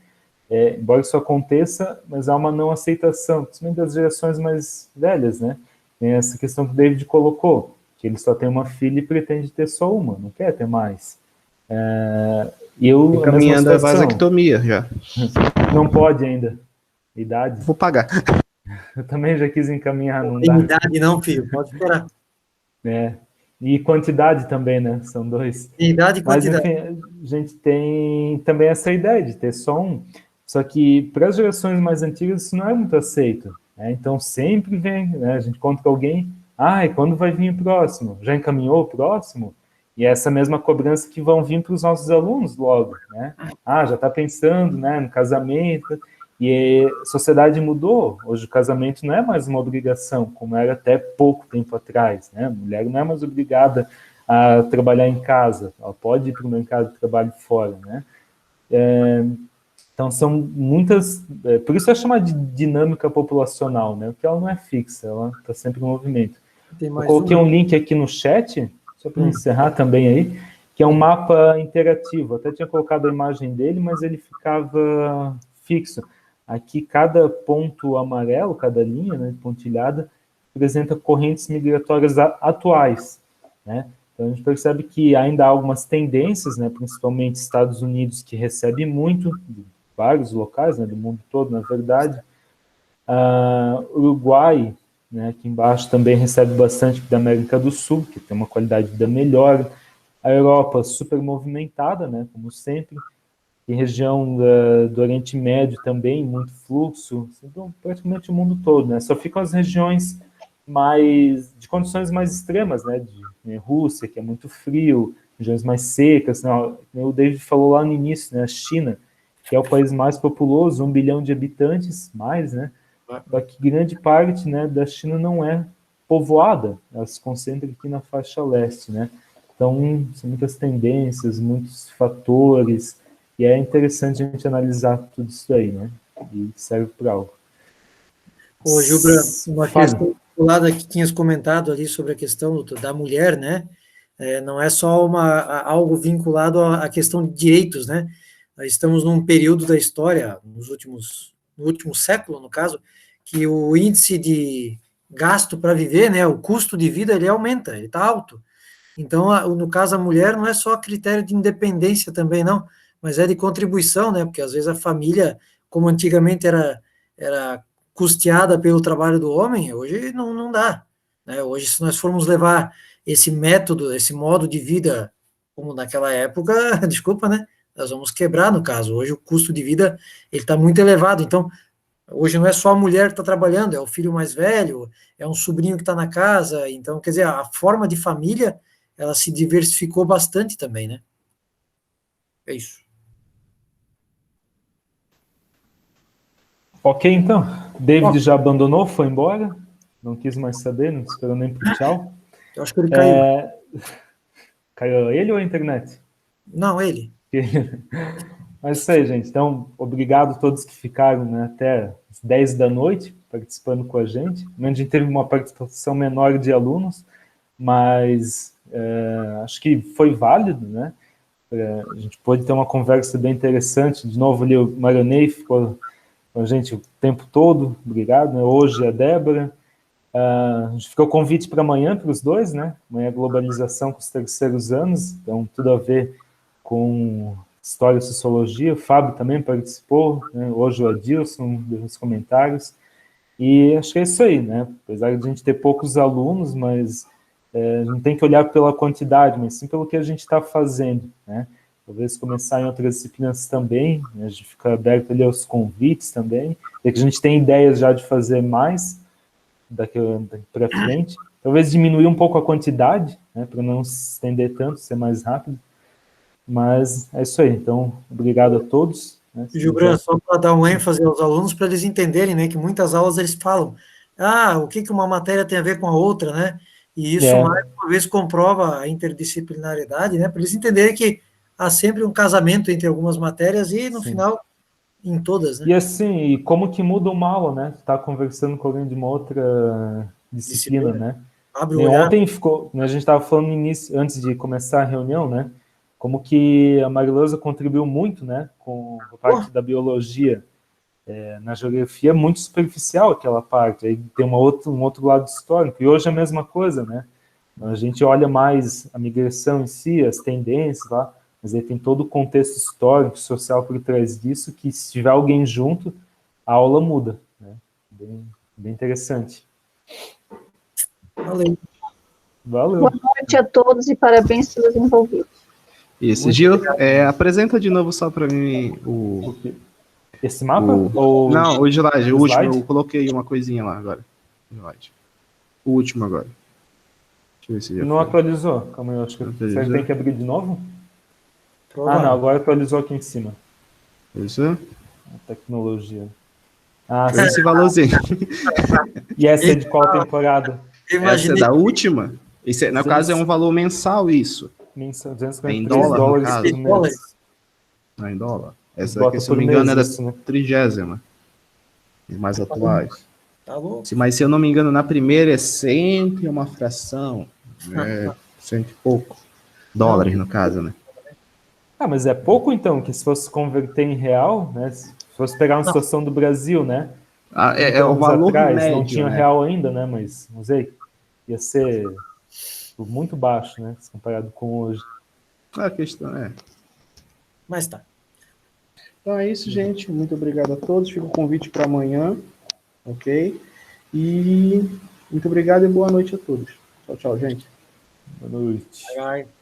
embora isso aconteça, mas há uma não aceitação, principalmente das gerações mais velhas, né? Tem essa questão que o David colocou, que ele só tem uma filha e pretende ter só uma, não quer ter mais. E eu, a mesma Encaminhando a situação, vasectomia já. não pode ainda, idade. Vou pagar. Eu também já quis encaminhar, não Tem dá. idade não, filho, pode esperar. E quantidade também, né? São dois. Tem idade e Mas, quantidade. enfim, a gente tem também essa ideia de ter só um. Só que para as gerações mais antigas isso não é muito aceito, né? Então sempre vem, né? A gente conta com alguém, e quando vai vir o próximo? Já encaminhou o próximo? E é essa mesma cobrança que vão vir para os nossos alunos logo, né? Já está pensando, né, no casamento. E a sociedade mudou. Hoje o casamento não é mais uma obrigação, como era até pouco tempo atrás, né? A mulher não é mais obrigada a trabalhar em casa, ela pode ir para o mercado de trabalho fora, né? Então são muitas, por isso é chamada de dinâmica populacional, né? Porque ela não é fixa, ela está sempre em movimento. Tem Eu mais coloquei uma. um link aqui no chat, só para encerrar também aí, que é um mapa interativo. Eu até tinha colocado a imagem dele, mas ele ficava fixo. Aqui, cada ponto amarelo, cada linha, né, pontilhada, apresenta correntes migratórias atuais, né? Então, a gente percebe que ainda há algumas tendências, né, principalmente Estados Unidos, que recebe muito, de vários locais, né, do mundo todo, na verdade. Uruguai, né, aqui embaixo, também recebe bastante da América do Sul, que tem uma qualidade de vida melhor. A Europa, super movimentada, né, como sempre. Tem região do Oriente Médio também, muito fluxo, então, praticamente o mundo todo, né? Só ficam as regiões de condições mais extremas, né? Rússia, que é muito frio, regiões mais secas, né? O David falou lá no início, né? A China, que é o país mais populoso, 1 bilhão de habitantes, mais, né? Só que grande parte, né, da China não é povoada, ela se concentra aqui na faixa leste, né? Então, são muitas tendências, muitos fatores. E é interessante a gente analisar tudo isso aí, né? E serve para algo. Ô, Gilbran, uma questão vinculada que tinhas comentado ali sobre a questão da mulher, né? Não é só algo vinculado à questão de direitos, né? Nós estamos num período da história, no último século, no caso, que o índice de gasto para viver, né? O custo de vida, ele aumenta, ele está alto. Então, no caso, a mulher não é só critério de independência também, não, mas é de contribuição, né? Porque às vezes a família, como antigamente era custeada pelo trabalho do homem, hoje não dá, né? Hoje, se nós formos levar esse método, esse modo de vida, como naquela época, desculpa, né? Nós vamos quebrar, no caso. Hoje o custo de vida, ele está muito elevado. Então, hoje não é só a mulher que está trabalhando, é o filho mais velho, é um sobrinho que está na casa. Então, quer dizer, a forma de família, ela se diversificou bastante também, né? É isso. Ok, então. David já abandonou, foi embora. Não quis mais saber, não esperou nem pro tchau. Eu acho que ele caiu. Caiu ele ou a internet? Não, ele. Mas isso aí, gente. Então, obrigado a todos que ficaram, né, até as 10 da noite participando com a gente. A gente teve uma participação menor de alunos, mas acho que foi válido, né? A gente pôde ter uma conversa bem interessante. De novo ali o Maronei ficou com a gente o tempo todo, obrigado, né? Hoje a Débora. A gente ficou o convite para amanhã para os dois, né? Amanhã é globalização com os terceiros anos, então tudo a ver com história e sociologia. O Fábio também participou, né? Hoje o Adilson deu os comentários. E acho que é isso aí, né? Apesar de a gente ter poucos alunos, mas não tem que olhar pela quantidade, mas sim pelo que a gente está fazendo, né? Talvez começar em outras disciplinas também, né? A gente fica aberto ali aos convites também, é que a gente tem ideias já de fazer mais daqui para frente. Talvez diminuir um pouco a quantidade, né? Para não se estender tanto, ser mais rápido. Mas é isso aí. Então, obrigado a todos. Né? Gilbran, só para dar um ênfase aos alunos, para eles entenderem, né, que muitas aulas eles falam, o que uma matéria tem a ver com a outra, né? E isso, mais uma vez, comprova a interdisciplinaridade, né? Para eles entenderem que há sempre um casamento entre algumas matérias e, no final, em todas, né? E assim, como que muda uma aula, né? Tá conversando com alguém de uma outra disciplina, né? Abre o E olhar. ontem ficou, a gente estava falando no início, antes de começar a reunião, né? Como que a Marileusa contribuiu muito, né? Com a parte da biologia. Na geografia é muito superficial aquela parte, aí tem um outro lado histórico, e hoje é a mesma coisa, né? A gente olha mais a migração em si, as tendências lá, mas aí tem todo o contexto histórico, social por trás disso, que se tiver alguém junto, a aula muda, né? Bem interessante. Valeu. Valeu. Boa noite a todos e parabéns pelos envolvidos. Isso, Muito Gil, obrigado. apresenta de novo só para mim o... Esse mapa? Ou... Não, o slide, o último, slide? eu coloquei uma coisinha lá agora. Slide. O último agora. Deixa eu ver se já Não foi. atualizou? Calma aí, eu acho que Atualizou. será que tem que abrir de novo? Provável. Ah, não, agora atualizou aqui em cima. Isso. A tecnologia. Ah, Foi esse valorzinho. e essa é de qual temporada? Essa é Imaginei da última. Esse, no caso, é um valor mensal, isso. Mensal, Em 243 dólar, no dólares caso. por mês. Dólares. Não, em dólar. Essa Bota aqui, se eu por não me engano, mês era isso, né? 30ª. Os mais atuais. Tá louco? Mas se eu não me engano, na primeira é 100 e uma fração. É 100 e pouco. Dólares, no caso, né? Ah, mas é pouco então, que se fosse converter em real, né? Se fosse pegar uma situação do Brasil, né? É o Anos valor atrás, médio, não tinha né? real ainda, né? Mas, não sei, ia ser muito baixo, né? Se comparado com hoje. A questão é... Mas tá. Então é isso, gente. Muito obrigado a todos. Fica o convite para amanhã, ok? E muito obrigado e boa noite a todos. Tchau, tchau, gente. Boa noite. Bye, bye.